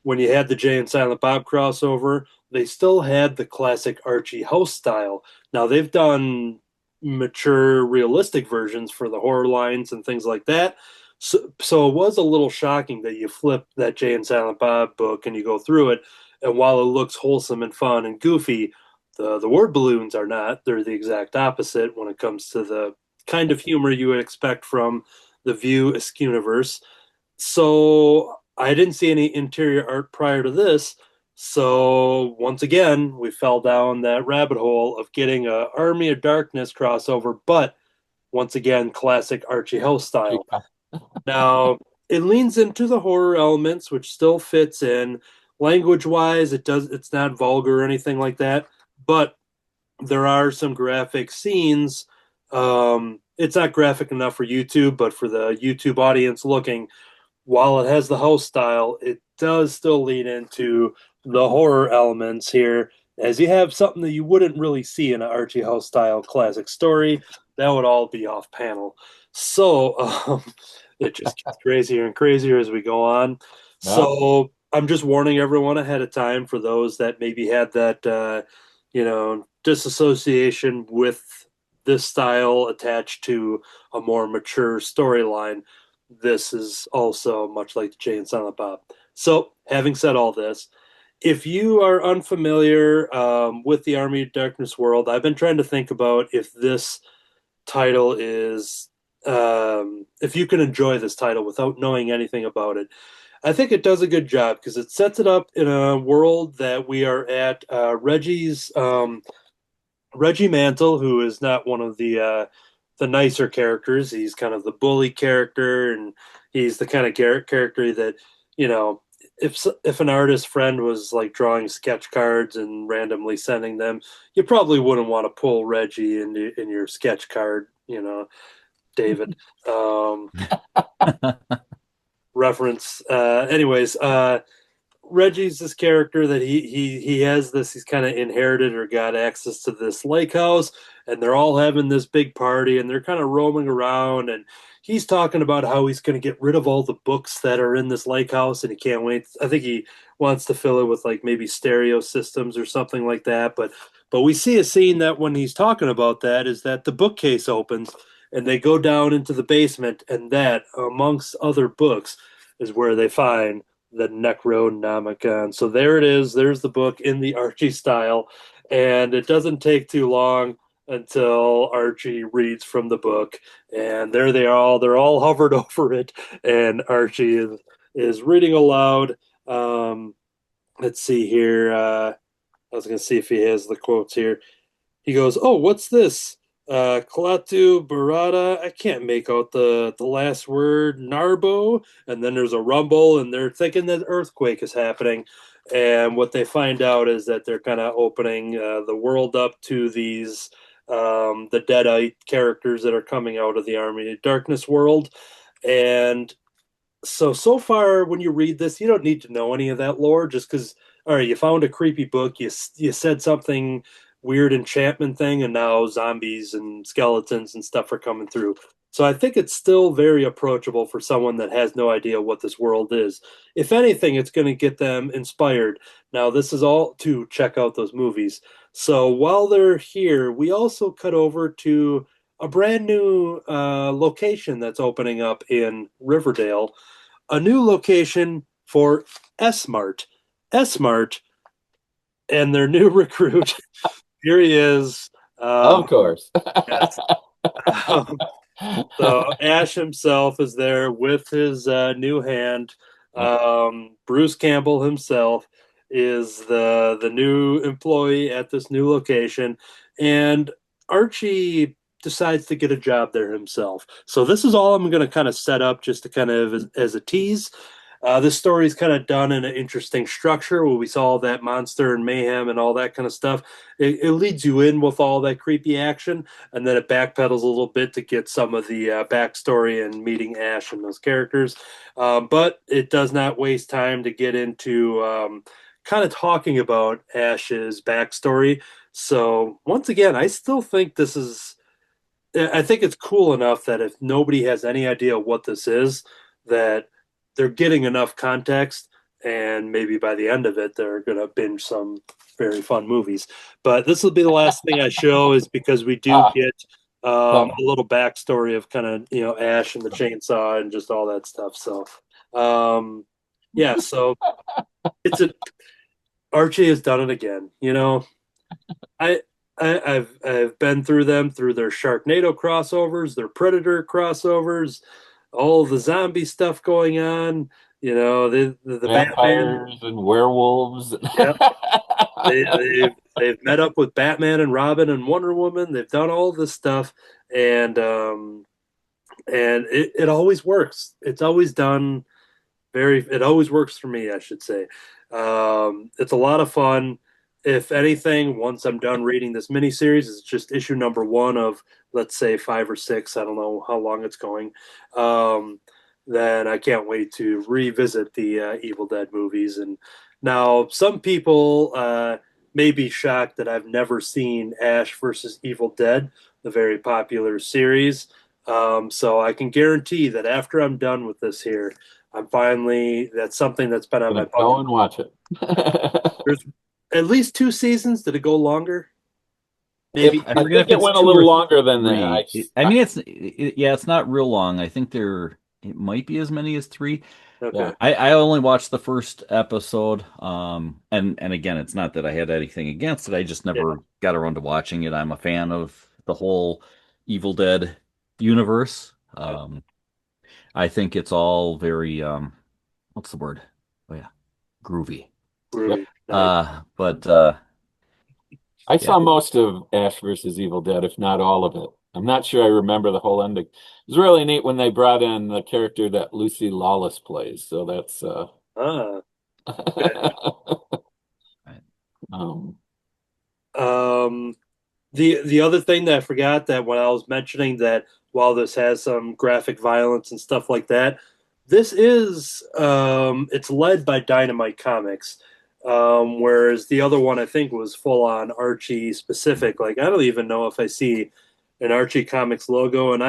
when you had the Jay and Silent Bob crossover, they still had the classic Archie house style. Now, they've done realistic versions for the horror lines and things like that. So it was a little shocking that you flip that Jay and Silent Bob book and you go through it, and while it looks wholesome and fun and goofy, the word balloons are not. They're the exact opposite when it comes to the kind of humor you would expect from the View Askewniverse. So I didn't see any interior art prior to this. So once again, we fell down that rabbit hole of getting a Army of Darkness crossover, but once again, classic Archie House style. Now, it leans into the horror elements, which still fits in. Language-wise, it's not vulgar or anything like that, but there are some graphic scenes. It's not graphic enough for YouTube, but for the YouTube audience looking, while it has the house style, it does still lean into the horror elements here, as you have something that you wouldn't really see in an Archie House style classic story. That would all be off panel. So it just gets crazier and crazier as we go on. So I'm just warning everyone ahead of time for those that maybe had that, disassociation with this style attached to a more mature storyline. This is also much like the Jay and Silent Bob. So, having said all this, if you are unfamiliar with the Army of Darkness world, I've been trying to think about if this title is, if you can enjoy this title without knowing anything about it. I think it does a good job because it sets it up in a world that we are at. Reggie Mantle, who is not one of the nicer characters. He's kind of the bully character, and he's the kind of character that, if an artist friend was like drawing sketch cards and randomly sending them, you probably wouldn't want to pull Reggie in your sketch card, David. Reference. Reggie's this character that he has this, he's kind of inherited or got access to this lake house, and they're all having this big party, and they're kind of roaming around, and he's talking about how he's going to get rid of all the books that are in this lake house, and he can't wait. I think he wants to fill it with like maybe stereo systems or something like that. But we see a scene that when he's talking about that is that the bookcase opens and they go down into the basement, and that amongst other books is where they find the Necronomicon. So there it is. There's the book in the Archie style, and it doesn't take too long until Archie reads from the book, and there they are. They're all hovered over it, and Archie is reading aloud. Let's see here. I was going to see if he has the quotes here. He goes, "Oh, what's this? Klaatu Barada." I can't make out the last word. Narbo. And then there's a rumble, and they're thinking that earthquake is happening. And what they find out is that they're kind of opening the world up to these the Deadite characters that are coming out of the Army of Darkness world. And so far, when you read this, you don't need to know any of that lore, just because, all right, you found a creepy book, you said something weird enchantment thing, and now zombies and skeletons and stuff are coming through. So I think it's still very approachable for someone that has no idea what this world is. If anything, it's going to get them inspired. Now, this is all to check out those movies. So while they're here, we also cut over to a brand new location that's opening up in Riverdale, a new location for S-Mart. S-Mart and their new recruit. Here he is. Of course. Yes. So Ash himself is there with his new hand. Bruce Campbell himself is the new employee at this new location, and Archie decides to get a job there himself. So this is all I'm going to kind of set up just to kind of as a tease. This story is kind of done in an interesting structure where we saw that monster and mayhem and all that kind of stuff. It leads you in with all that creepy action, and then it backpedals a little bit to get some of the backstory and meeting Ash and those characters. But it does not waste time to get into kind of talking about Ash's backstory. So once again, I still think this is. I think it's cool enough that if nobody has any idea what this is, that they're getting enough context, and maybe by the end of it, they're going to binge some very fun movies. But this will be the last thing I show, is because we do get a little backstory of kind of, Ash and the chainsaw and just all that stuff. So, yeah, so Archie has done it again. I've been through them, through their Sharknado crossovers, their Predator crossovers, all the zombie stuff going on. The Batman. Vampires and werewolves. Yep. They've met up with Batman and Robin and Wonder Woman. They've done all this stuff, and it always works. It's always done it always works for me, I should say. It's a lot of fun. If anything, once I'm done reading this miniseries, it's just issue number one of, let's say, 5 or 6. I don't know how long it's going. Then I can't wait to revisit the Evil Dead movies. And now, some people may be shocked that I've never seen Ash versus Evil Dead, the very popular series. So I can guarantee that after I'm done with this here, that's something that's been on my bucket. Go and watch it. There's at least 2 seasons. Did it go longer? Maybe I think it went a little longer than that. It's not real long. I think it might be as many as 3. Okay. Yeah. I only watched the first episode. And again, it's not that I had anything against it. I just never got around to watching it. I'm a fan of the whole Evil Dead universe. I think it's all very what's the word? Oh yeah, groovy. Groovy. But I saw most of Ash versus Evil Dead, if not all of it. I'm not sure I remember the whole ending. It was really neat when they brought in the character that Lucy Lawless plays. So that's the other thing that I forgot, that when I was mentioning that while this has some graphic violence and stuff like that, this is it's led by Dynamite Comics. Whereas the other one I think was full on Archie specific. Like, I don't even know if I see an Archie Comics logo, and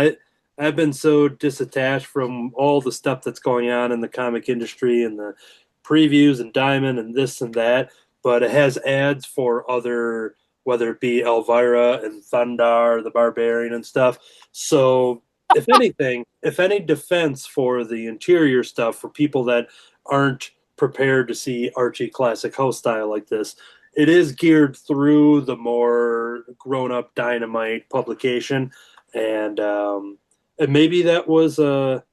I've been so disattached from all the stuff that's going on in the comic industry and the previews and Diamond and this and that. But it has ads for other, whether it be Elvira and Thundar, the Barbarian and stuff. So if anything, if any defense for the interior stuff for people that aren't prepared to see Archie classic house style like this, it is geared through the more grown-up Dynamite publication, and maybe that was a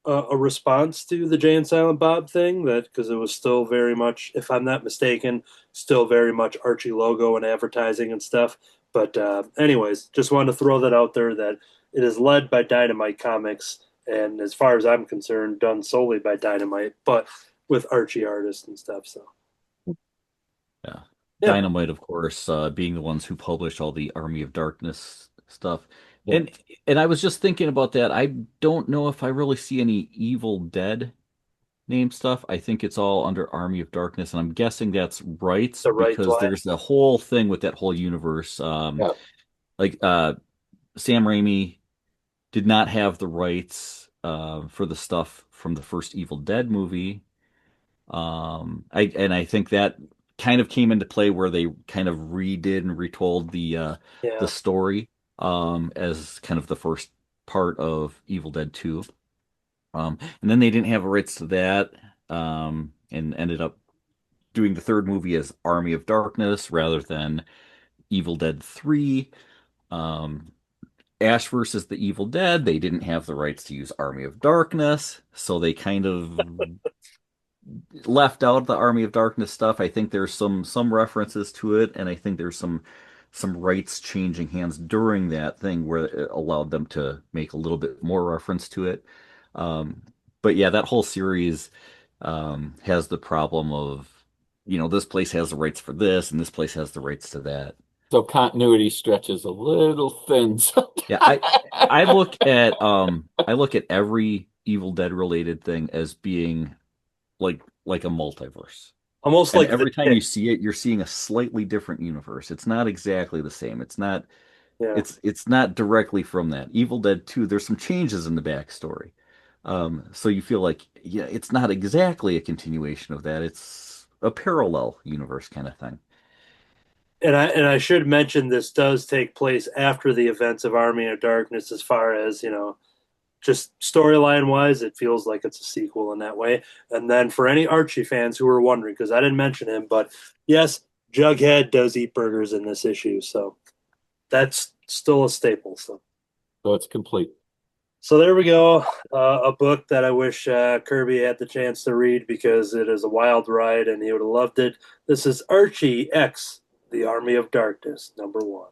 response to the Jay and Silent Bob thing, that because it was still very much, if I'm not mistaken, still very much Archie logo and advertising and stuff. But anyways, just wanted to throw that out there, that it is led by Dynamite Comics, and as far as I'm concerned, done solely by Dynamite, but with Archie artists and stuff. So yeah. Dynamite, of course, being the ones who publish all the Army of Darkness stuff. Yeah. And I was just thinking about that. I don't know if I really see any Evil Dead name stuff. I think it's all under Army of Darkness, and I'm guessing that's rights, because there's the whole thing with that whole universe. Like Sam Raimi did not have the rights for the stuff from the first Evil Dead movie. I think that kind of came into play where they kind of redid and retold the story as kind of the first part of Evil Dead 2. And then they didn't have rights to that, and ended up doing the third movie as Army of Darkness rather than Evil Dead 3. Ash versus the Evil Dead, they didn't have the rights to use Army of Darkness, so they kind of left out the Army of Darkness stuff. I think there's some references to it, and I think there's some rights changing hands during that thing where it allowed them to make a little bit more reference to it. But yeah, that whole series has the problem of, this place has the rights for this, and this place has the rights to that. So continuity stretches a little thin sometimes. Yeah, I look at every Evil Dead related thing as being like a multiverse. Almost like every time you see it, you're seeing a slightly different universe. It's not exactly the same. It's not it's not directly from that. Evil Dead 2, there's some changes in the backstory. So you feel like, it's not exactly a continuation of that. It's a parallel universe kind of thing. And I should mention, this does take place after the events of Army of Darkness, as far as, just storyline wise, it feels like it's a sequel in that way. And then for any Archie fans who were wondering, because I didn't mention him, but yes, Jughead does eat burgers in this issue, so that's still a staple. So it's complete. So there we go. A book that I wish Kirby had the chance to read because it is a wild ride and he would have loved it. This is Archie X, The Army of Darkness, #1.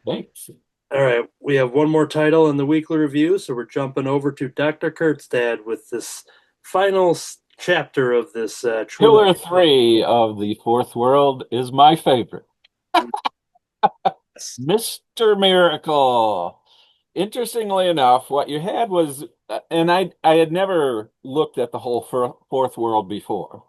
Thanks. All right, we have one more title in the weekly review, so we're jumping over to Dr. Kurtzstad with this final chapter of this Pillar trilogy. 3 of the Fourth World is my favorite. Mr. Miracle. Interestingly enough, what you had was, and I had never looked at the whole Fourth World before.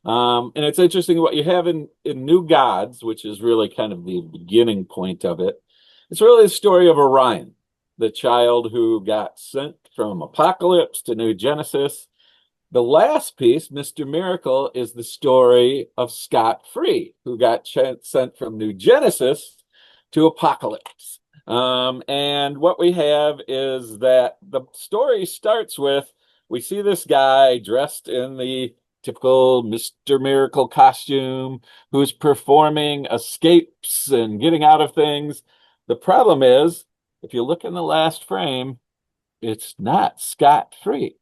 And it's interesting what you have in New Gods, which is really kind of the beginning point of it. It's really the story of Orion, the child who got sent from Apocalypse to New Genesis. The last piece, Mr. Miracle, is the story of Scott Free, who got sent from New Genesis to Apocalypse. And what we have is that the story starts with, we see this guy dressed in the typical Mr. Miracle costume who's performing escapes and getting out of things. The problem is, if you look in the last frame, it's not Scott Free.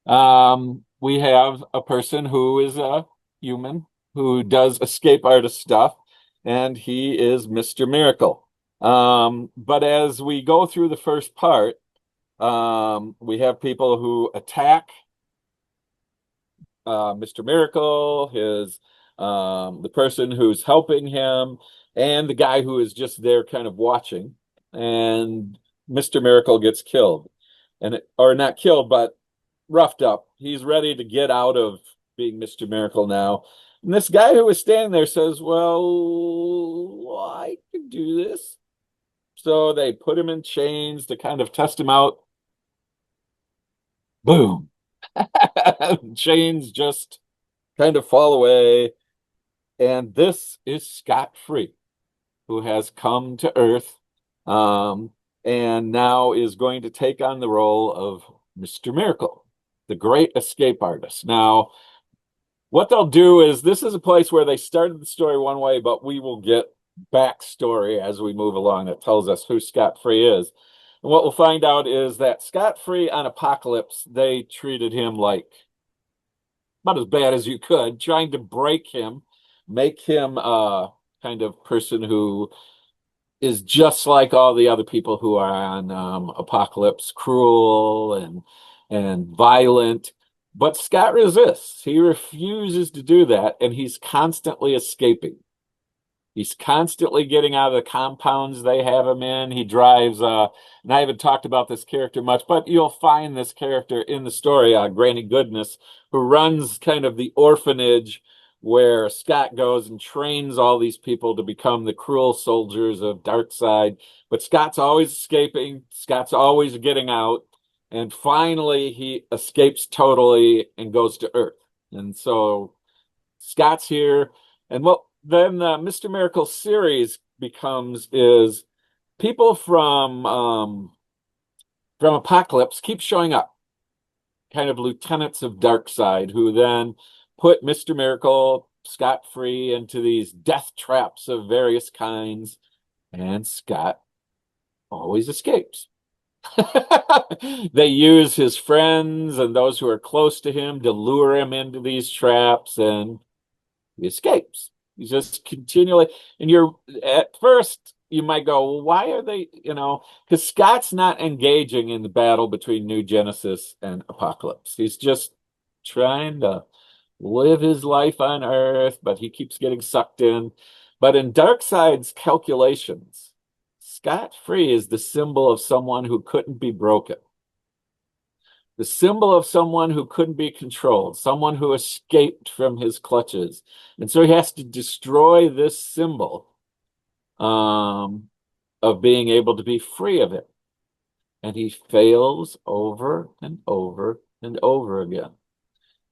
We have a person who is a human who does escape artist stuff, and he is Mr. Miracle. But as we go through the first part, we have people who attack Mr. Miracle, the person who's helping him, and the guy who is just there kind of watching. And Mr. Miracle gets killed. Or not killed, but roughed up. He's ready to get out of being Mr. Miracle now. And this guy who was standing there says, well, I can do this. So they put him in chains to kind of test him out. Boom. Chains just kind of fall away. And this is Scott Free, who has come to Earth and now is going to take on the role of Mr. Miracle, the great escape artist. Now, what they'll do is, this is a place where they started the story one way, but we will get backstory as we move along that tells us who Scott Free is. And what we'll find out is that Scott Free on Apocalypse, they treated him like about as bad as you could, trying to break him, make him a kind of person who is just like all the other people who are on Apocalypse, cruel and violent. But Scott resists. He refuses to do that, and he's constantly escaping. He's constantly getting out of the compounds they have him in. He drives, and I haven't talked about this character much, but you'll find this character in the story, Granny Goodness, who runs kind of the orphanage where Scott goes and trains all these people to become the cruel soldiers of Darkseid. But Scott's always escaping. Scott's always getting out. And finally, he escapes totally and goes to Earth. And so Scott's here. And what then the Mr. Miracle series is people from Apocalypse keep showing up, kind of lieutenants of Darkseid, who then put Mr. Miracle, Scott Free, into these death traps of various kinds, and Scott always escapes. They use his friends and those who are close to him to lure him into these traps, and he escapes. He's just continually, and at first you might go, well, why are they, because Scott's not engaging in the battle between New Genesis and Apocalypse. He's just trying to live his life on Earth, but he keeps getting sucked in. But in Darkseid's calculations, Scott Free is the symbol of someone who couldn't be broken, the symbol of someone who couldn't be controlled, someone who escaped from his clutches. And so he has to destroy this symbol of being able to be free of it. And he fails over and over and over again.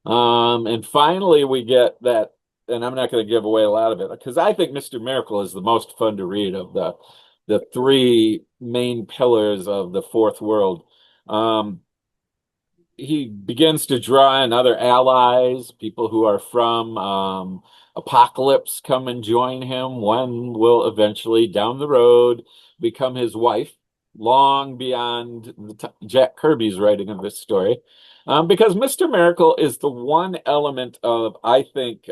And finally we get that, and I'm not going to give away a lot of it, because I think Mr. Miracle is the most fun to read of the three main pillars of the Fourth World. He begins to draw in other allies, people who are from Apocalypse come and join him. One will eventually, down the road, become his wife, long beyond Jack Kirby's writing of this story, because Mr. Miracle is the one element of, I think,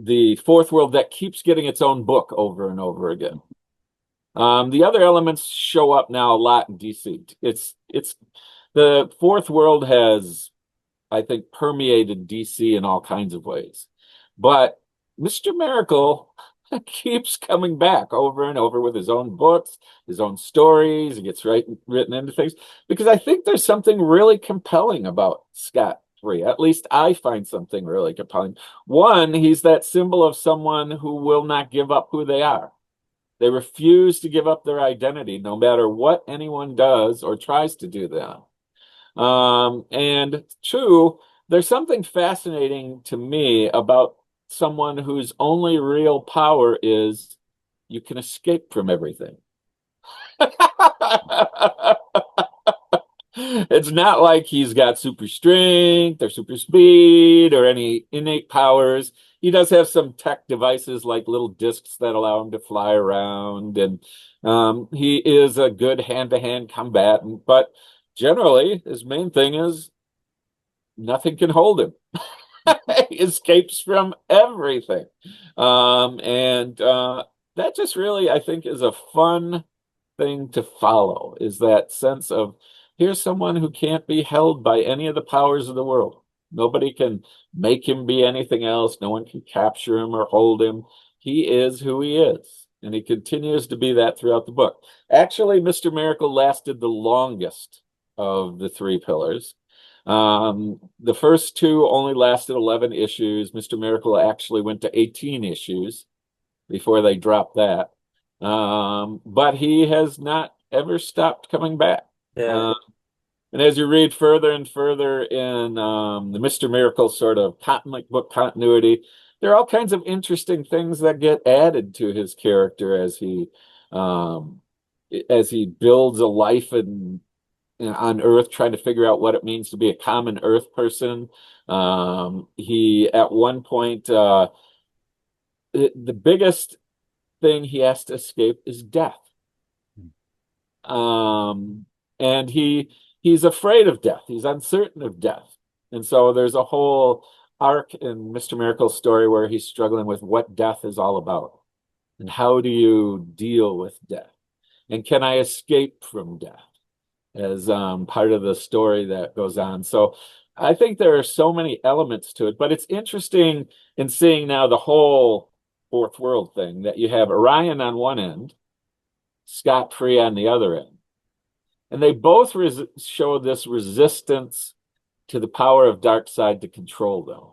the fourth world that keeps getting its own book over and over again. The other elements show up now a lot in DC. It's the fourth world has, I think, permeated DC in all kinds of ways. But Mr. Miracle keeps coming back over and over with his own books, his own stories. He gets written into things because I think there's something really compelling about Scott Free. At least I find something really compelling. One, he's that symbol of someone who will not give up who they are. They refuse to give up their identity no matter what anyone does or tries to do them. And two, there's something fascinating to me about someone whose only real power is you can escape from everything. It's not like he's got super strength or super speed or any innate powers. He does have some tech devices like little discs that allow him to fly around, and he is a good hand-to-hand combatant. But generally, his main thing is nothing can hold him. He escapes from everything, and that just really, I think, is a fun thing to follow. Is that sense of here's someone who can't be held by any of the powers of the world. Nobody can make him be anything else. No one can capture him or hold him. He is who he is. And he continues to be that throughout the book. Actually, Mr. Miracle lasted the longest of the three pillars. The first two only lasted 11 issues. Mr. Miracle actually went to 18 issues before they dropped that. But he has not ever stopped coming back. Yeah. And as you read further and further in the Mr. Miracle sort of comic book continuity, there are all kinds of interesting things that get added to his character as he builds a life on Earth, trying to figure out what it means to be a common Earth person. He, at one point, the biggest thing he has to escape is death. And he's afraid of death. He's uncertain of death. And so there's a whole arc in Mr. Miracle's story where he's struggling with what death is all about. And how do you deal with death? And can I escape from death as part of the story that goes on? So I think there are so many elements to it, but it's interesting in seeing now the whole fourth world thing, that you have Orion on one end, Scott Free on the other end. And they both show this resistance to the power of Darkseid to control them.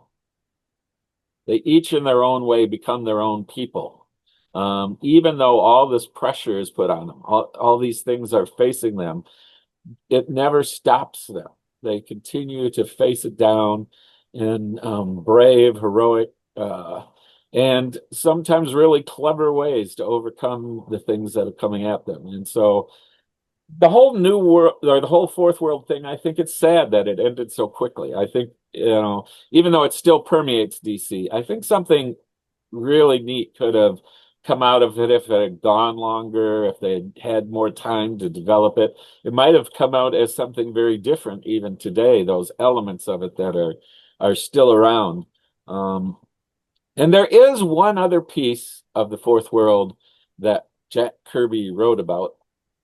They each in their own way become their own people. Even though all this pressure is put on them, all these things are facing them, it never stops them. They continue to face it down in brave, heroic, and sometimes really clever ways to overcome the things that are coming at them. And so the whole new world, or the whole fourth world thing, I think it's sad that it ended so quickly. I think, even though it still permeates DC, I think something really neat could have come out of it if it had gone longer, if they had more time to develop it. It might have come out as something very different even today, those elements of it that are still around. And there is one other piece of the fourth world that Jack Kirby wrote about.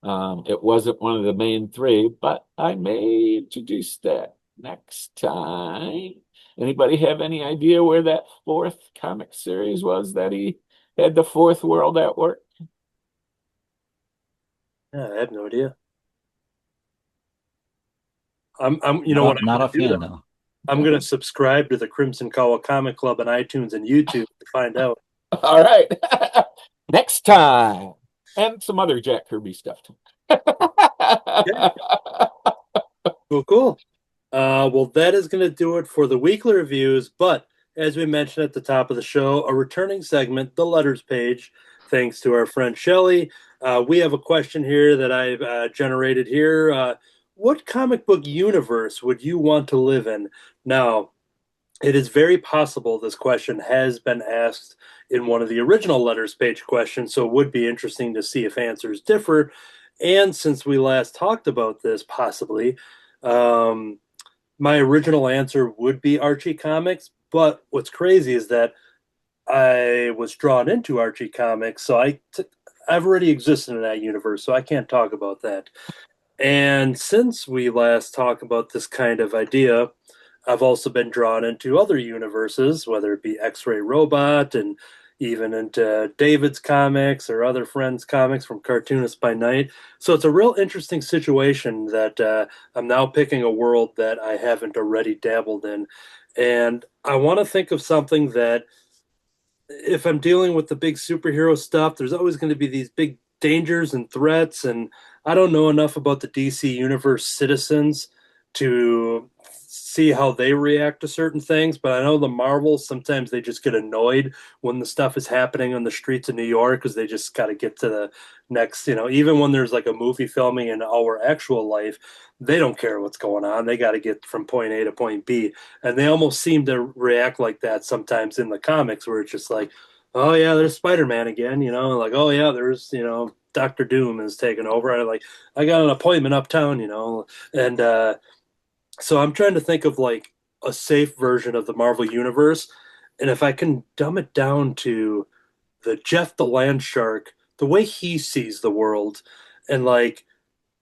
It wasn't one of the main three, but I may introduce that next time. Anybody have any idea where that fourth comic series was that he had the fourth world at work? Yeah, I have no idea. You know what? Not offhand, no. I'm going to subscribe to the Crimson Cowl Comic Club on iTunes and YouTube to find out. All right. Next time. And some other Jack Kirby stuff. Cool. Well, that is going to do it for the weekly reviews. But as we mentioned at the top of the show, a returning segment, the letters page, thanks to our friend Shelley. We have a question here that I've generated here. What comic book universe would you want to live in? Now, it is very possible this question has been asked in one of the original letters page questions, so it would be interesting to see if answers differ. And since we last talked about this, possibly, um, my original answer would be Archie comics. But what's crazy is that I was drawn into Archie comics, so I've already existed in that universe, so I can't talk about that. And since we last talked about this kind of idea, I've also been drawn into other universes, whether it be X Ray Robot and even into David's comics or other friends' comics from Cartoonist by Night. So it's a real interesting situation that I'm now picking a world that I haven't already dabbled in. And I want to think of something that, if I'm dealing with the big superhero stuff, there's always going to be these big dangers and threats. And I don't know enough about the DC Universe citizens to see how they react to certain things. But I know the Marvels, sometimes they just get annoyed when the stuff is happening on the streets of New York because they just got to get to the next, even when there's like a movie filming in our actual life, they don't care what's going on. They got to get from point A to point B. And they almost seem to react like that sometimes in the comics, where it's just like, oh yeah, there's Spider-Man again, like, oh yeah, there's, Doctor Doom is taking over. I got an appointment uptown, and so I'm trying to think of like a safe version of the Marvel universe, and if I can dumb it down to the Jeff the Land Shark, the way he sees the world, and like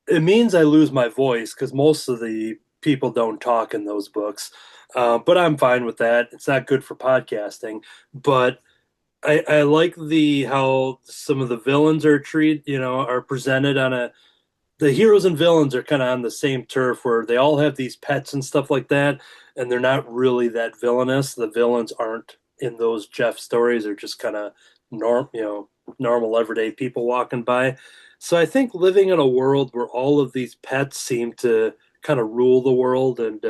it means I lose my voice because most of the people don't talk in those books. But I'm fine with that. It's not good for podcasting, but I like the how some of the villains are treated, are presented on a. The heroes and villains are kind of on the same turf where they all have these pets and stuff like that, and they're not really that villainous. The villains aren't in those Jeff stories; they're just kind of normal everyday people walking by. So I think living in a world where all of these pets seem to kind of rule the world and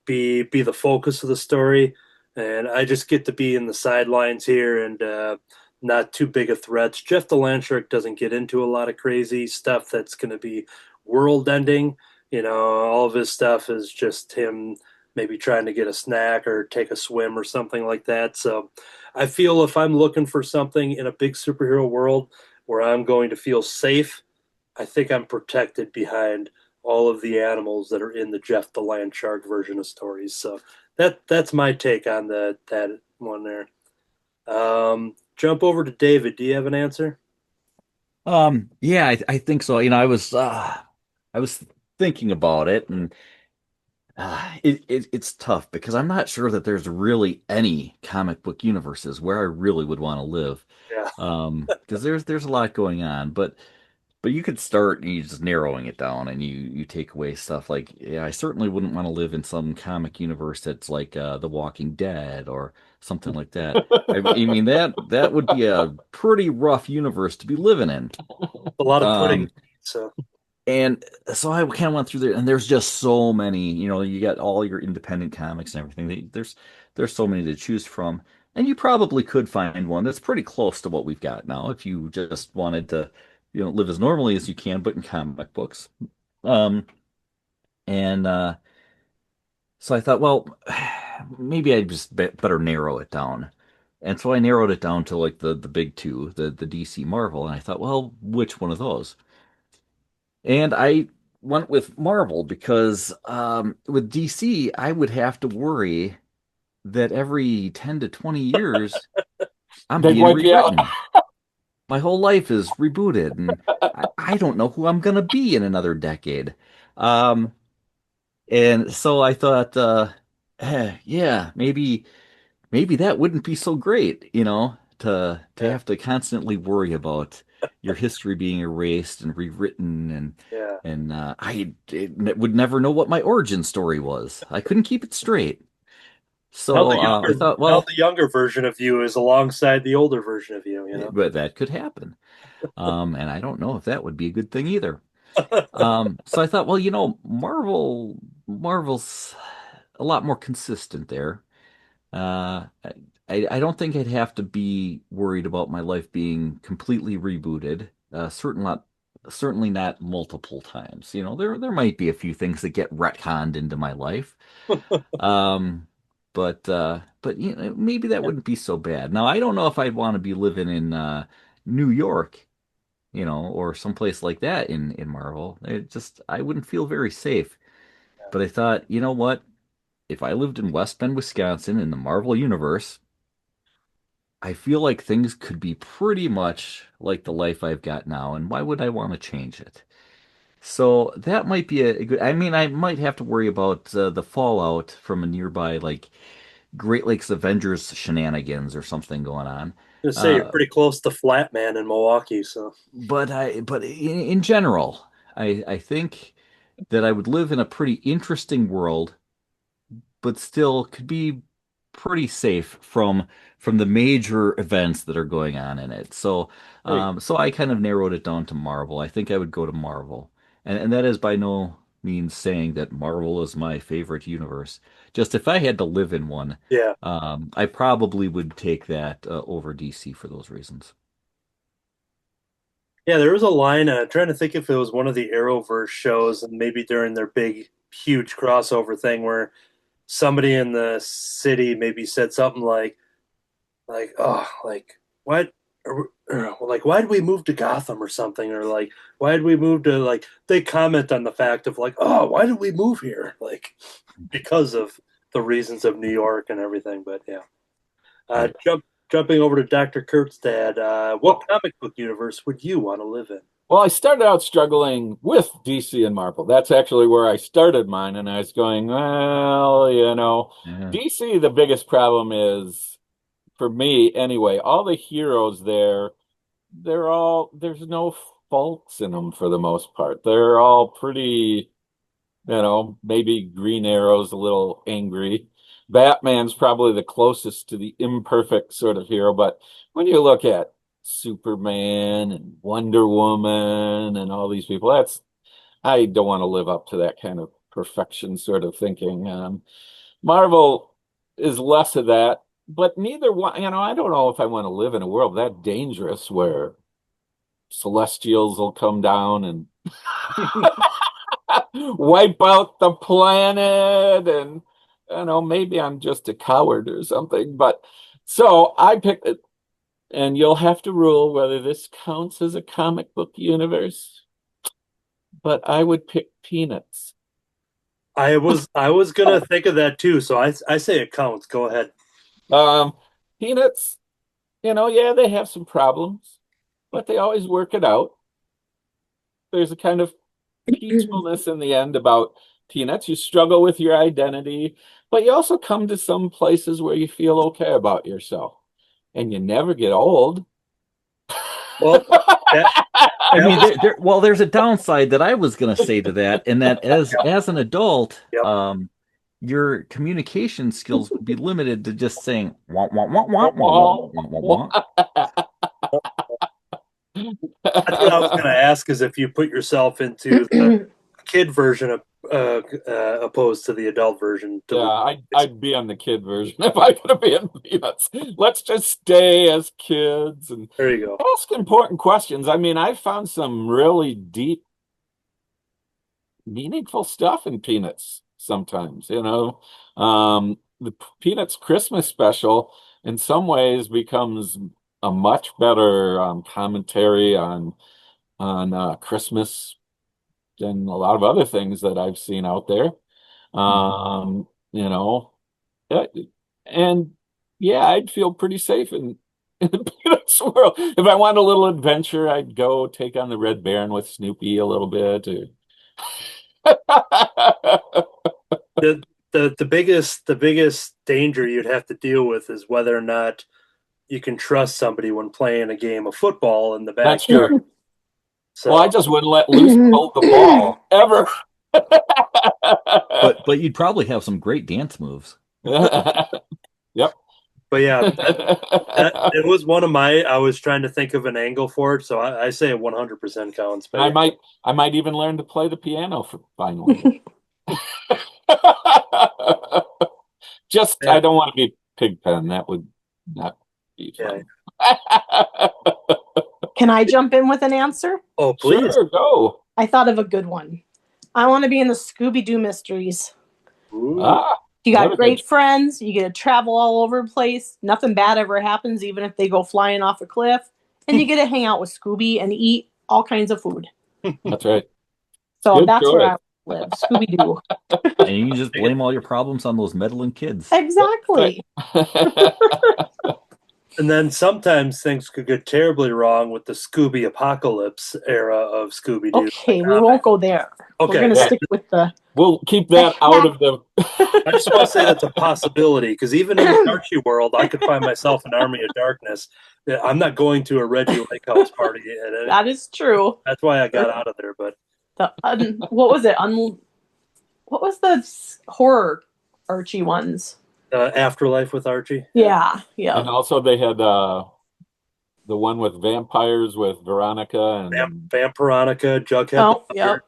be the focus of the story, and I just get to be in the sidelines here and not too big of threats. Jeff the Landshark doesn't get into a lot of crazy stuff that's going to be world ending. All of his stuff is just him maybe trying to get a snack or take a swim or something like that. So I feel if I'm looking for something in a big superhero world where I'm going to feel safe, I think I'm protected behind all of the animals that are in the Jeff the Land Shark version of stories. So that's my take on that one there. Jump over to David. Do you have an answer? Yeah, I think so. I was thinking about it, and it's tough because I'm not sure that there's really any comic book universes where I really would want to live. Yeah. Because there's a lot going on, but you could start you just narrowing it down, and you take away stuff like, yeah, I certainly wouldn't want to live in some comic universe that's like The Walking Dead or something like that. I mean that would be a pretty rough universe to be living in. A lot of pudding. Um, So and so I kind of went through there, and there's just so many. You got all your independent comics and everything. There's so many to choose from, and you probably could find one that's pretty close to what we've got now if you just wanted to, live as normally as you can, but in comic books. Um, and So I thought, well, maybe I just better narrow it down. And so I narrowed it down to like the big two, the DC Marvel, and I thought, well, which one of those? And I went with Marvel because with DC, I would have to worry that every 10 to 20 years I'm They'd being wipe you out. rewritten. My whole life is rebooted, and I don't know who I'm gonna be in another decade. Um, and so I thought, yeah, maybe that wouldn't be so great, to yeah, have to constantly worry about your history being erased and rewritten, yeah. would never know what my origin story was. I couldn't keep it straight. Now So I thought, now well, the younger version of you is alongside the older version of you. but that could happen. And I don't know if that would be a good thing either. So I thought, well, Marvel's a lot more consistent there. I don't think I'd have to be worried about my life being completely rebooted. Certainly not multiple times. There might be a few things that get retconned into my life. Um, but maybe that wouldn't be so bad. Now, I don't know if I'd want to be living in New York or someplace like that in Marvel. I wouldn't feel very safe. But I thought, you know what? If I lived in West Bend, Wisconsin in the Marvel universe, I feel like things could be pretty much like the life I've got now, and why would I want to change it? So that might be a good. I mean, I might have to worry about the fallout from a nearby, like Great Lakes Avengers shenanigans or something going on. I'm gonna say you're Uh, pretty close to Flatman in Milwaukee, so but in general, I think that I would live in a pretty interesting world, but still could be pretty safe from the major events that are going on in it. So hey, so I kind of narrowed it down to Marvel. I think I would go to Marvel. And that is by no means saying that Marvel is my favorite universe. Just if I had to live in one, yeah. I probably would take that over DC for those reasons. Yeah, there was a line, trying to think if it was one of the Arrowverse shows, and maybe during their big, huge crossover thing where somebody in the city maybe said something like, oh, like, what? Like, why did we move to Gotham or something? Or like, why did we move to, like, they comment on the fact of, like, oh, why did we move here? Like, because of the reasons of New York and everything. But yeah. Right. Jumping over to Dr. Kurt's dad, what comic book universe would you want to live in? Well, I started out struggling with DC and Marvel. That's actually where I started mine, and I was going, well, Yeah. DC, the biggest problem is, for me anyway, all the heroes there, there's no faults in them for the most part. They're all pretty, maybe Green Arrow's a little angry. Batman's probably the closest to the imperfect sort of hero, but when you look at Superman and Wonder Woman and all these people, I don't want to live up to that kind of perfection sort of thinking. Marvel is less of that, but neither one, I don't know if I want to live in a world that dangerous where Celestials will come down and wipe out the planet, and maybe I'm just a coward or something. But so I picked it, and you'll have to rule whether this counts as a comic book universe, but I would pick Peanuts. I was gonna think of that too, so I say it counts. Go ahead. Um, Peanuts, yeah, they have some problems, but they always work it out. There's a kind of peacefulness in the end about Peanuts. You struggle with your identity, but you also come to some places where you feel okay about yourself, and you never get old. Well, that, I that mean, was, there's a downside that I was going to say to that, and that as an adult, yep. your communication skills would be limited to just saying wah wah wah wah wah wah wah wah That's what I was gonna ask is if you put yourself into the kid version of opposed to the adult version. Yeah, I'd be on the kid version if I could have been Peanuts. Let's just stay as kids and There you go. ask important questions. I mean, I found some really deep, meaningful stuff in Peanuts sometimes, The Peanuts Christmas special in some ways becomes a much better commentary on Christmas than a lot of other things that I've seen out there. You know, uh, and yeah, I'd feel pretty safe in the Peanuts world. If I want a little adventure, I'd go take on the Red Baron with Snoopy a little bit. The biggest danger you'd have to deal with is whether or not you can trust somebody when playing a game of football in the That's backyard. true. So Well, I just wouldn't let loose hold the ball ever. but you'd probably have some great dance moves. Yep. but yeah, it was one of my. I was trying to think of an angle for it, so I say it 100% counts. But I might even learn to play the piano for finally. Just Yeah. I don't want to be Pigpen. That would not be fun. Can I jump in with an answer? Oh, please. Sure, go. I thought of a good one. I want to be in the Scooby-Doo mysteries. Ooh. You got Very great good. friends. You get to travel all over the place. Nothing bad ever happens, even if they go flying off a cliff. And you get to hang out with Scooby and eat all kinds of food. That's right. So Good that's choice. where I live, Scooby-Doo. And you can just blame all your problems on those meddling kids. Exactly. And then sometimes things could get terribly wrong with the Scooby Apocalypse era of Scooby-Doo. Okay, we won't go there. Okay, We're going to yeah. stick with the... We'll keep that out of the. I just want to say that's a possibility, because even in the Archie world, I could find myself an Army of Darkness. I'm not going to a Reggie Lake House party. That is true. That's why I got out of there. But What was it? What was the horror Archie ones? Afterlife with Archie. Yeah. And also they had the one with vampires with Veronica and Vampironica, Jughead. Oh, yep.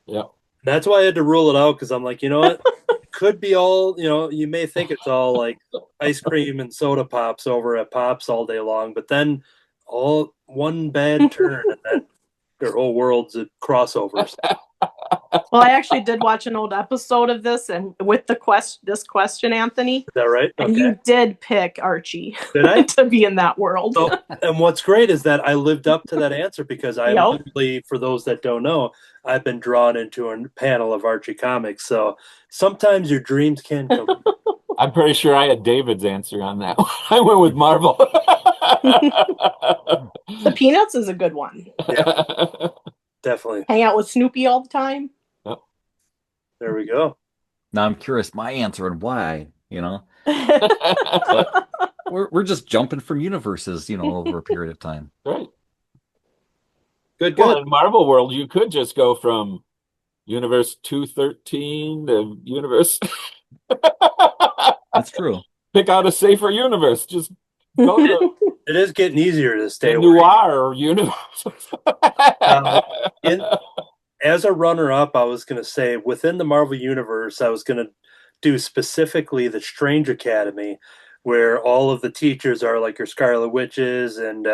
yeah. That's why I had to rule it out, because I'm like, you know what? It could be all, you may think it's all like ice cream and soda pops over at Pops all day long, but then all one bad turn and then their whole world's a crossovers. Well, I actually did watch an old episode of this, and with this question, Anthony. Is that right? And you did pick Archie. Did I? To be in that world. So, and what's great is that I lived up to that answer, because I literally, for those that don't know, I've been drawn into a panel of Archie comics. So sometimes your dreams can come true. I'm pretty sure I had David's answer on that one. I went with Marvel. The Peanuts is a good one. Yeah, definitely. Hang out with Snoopy all the time. Yep. There we go. Now I'm curious my answer and why, But we're just jumping from universes, over a period of time. Right. Good. Well, in Marvel world, you could just go from Universe 213 to Universe. That's true. Pick out a safer universe. Just go to It is getting easier to stay the away. noir universe. As a runner-up, I was going to say, within the Marvel Universe, I was going to do specifically the Strange Academy, where all of the teachers are like your Scarlet Witches and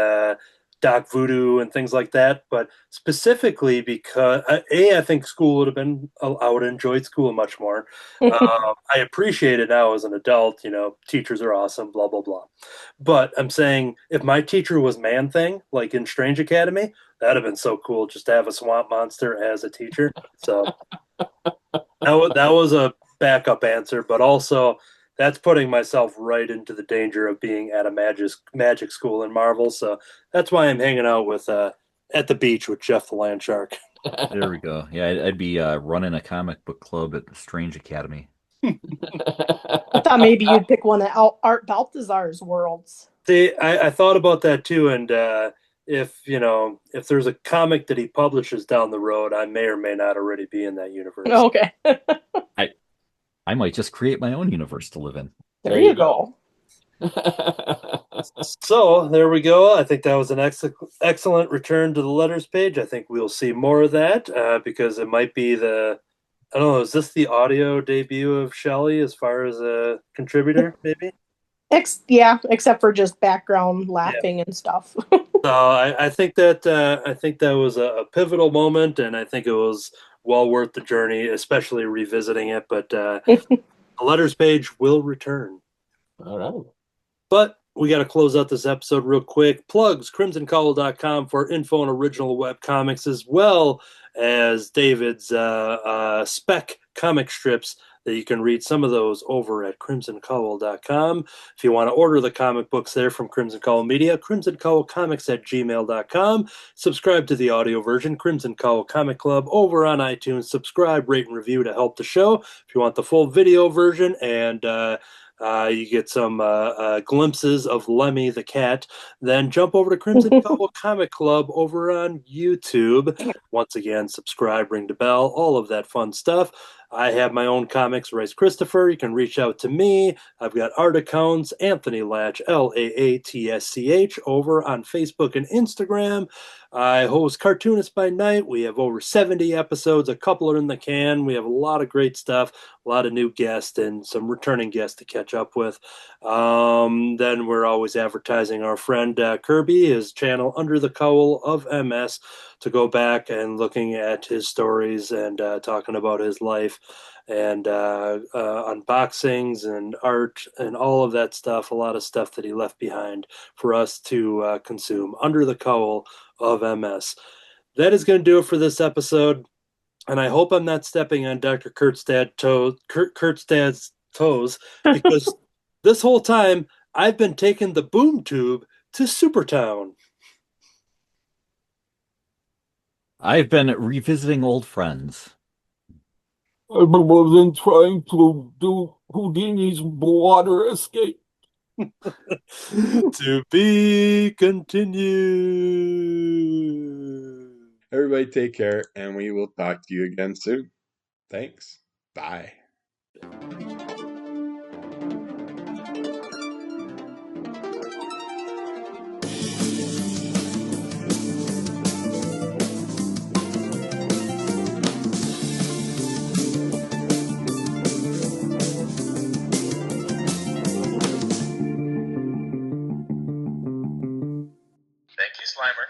Doc Voodoo and things like that. But specifically because, I think school would have been, I would have enjoyed school much more. I appreciate it now as an adult, teachers are awesome, blah, blah, blah. But I'm saying, if my teacher was Man-Thing, like in Strange Academy, that'd have been so cool just to have a swamp monster as a teacher. So that was a backup answer, but also that's putting myself right into the danger of being at a magic school in Marvel. So that's why I'm hanging out with at the beach with Jeff the Land Shark. There we go. Yeah, I'd be running a comic book club at the Strange Academy. I thought maybe you'd pick one of Art Balthazar's worlds. See, I thought about that too, and if there's a comic that he publishes down the road, I may or may not already be in that universe. Okay. I might just create my own universe to live in. There you go. So there we go. I think that was an excellent return to the letters page. I think we'll see more of that because it might be I don't know, is this the audio debut of Shelley as far as a contributor, maybe? Yeah, except for just background laughing and stuff. So I think that was a pivotal moment, and I think it was well worth the journey, especially revisiting it. But the letters page will return. All right. But we got to close out this episode real quick. Plugs, crimsoncowlcomics for info and original web comics, as well as David's spec comic strips that you can read some of those over at crimsoncowlcomics.com. If you want to order the comic books there from Crimson Cowl Media, crimsoncowlcomics@gmail.com. Subscribe to the audio version, Crimson Cowl Comic Club, over on iTunes. Subscribe, rate, and review to help the show. If you want the full video version and you get some glimpses of Lemmy the cat, then jump over to Crimson Cowl Comic Club over on YouTube. Once again, subscribe, ring the bell, all of that fun stuff. I have my own comics, Rice Christopher. You can reach out to me. I've got art accounts, Anthony Laatsch, Laatsch, over on Facebook and Instagram. I host Cartoonist by Night. We have over 70 episodes. A couple are in the can. We have a lot of great stuff, a lot of new guests, and some returning guests to catch up with. Then we're always advertising our friend Kirby, his channel Under the Cowl of MS, to go back and looking at his stories and talking about his life and unboxings and art and all of that stuff, a lot of stuff that he left behind for us to consume. Under the Cowl of MS. that is going to do it for this episode. And I hope I'm not stepping on Dr. Kurtstad's toes, because this whole time I've been taking the boom tube to Supertown. I've been revisiting old friends. I've been trying to do Houdini's water escape. To be continued. Everybody take care, and we will talk to you again soon. Thanks. Bye. Thank you, Slimer.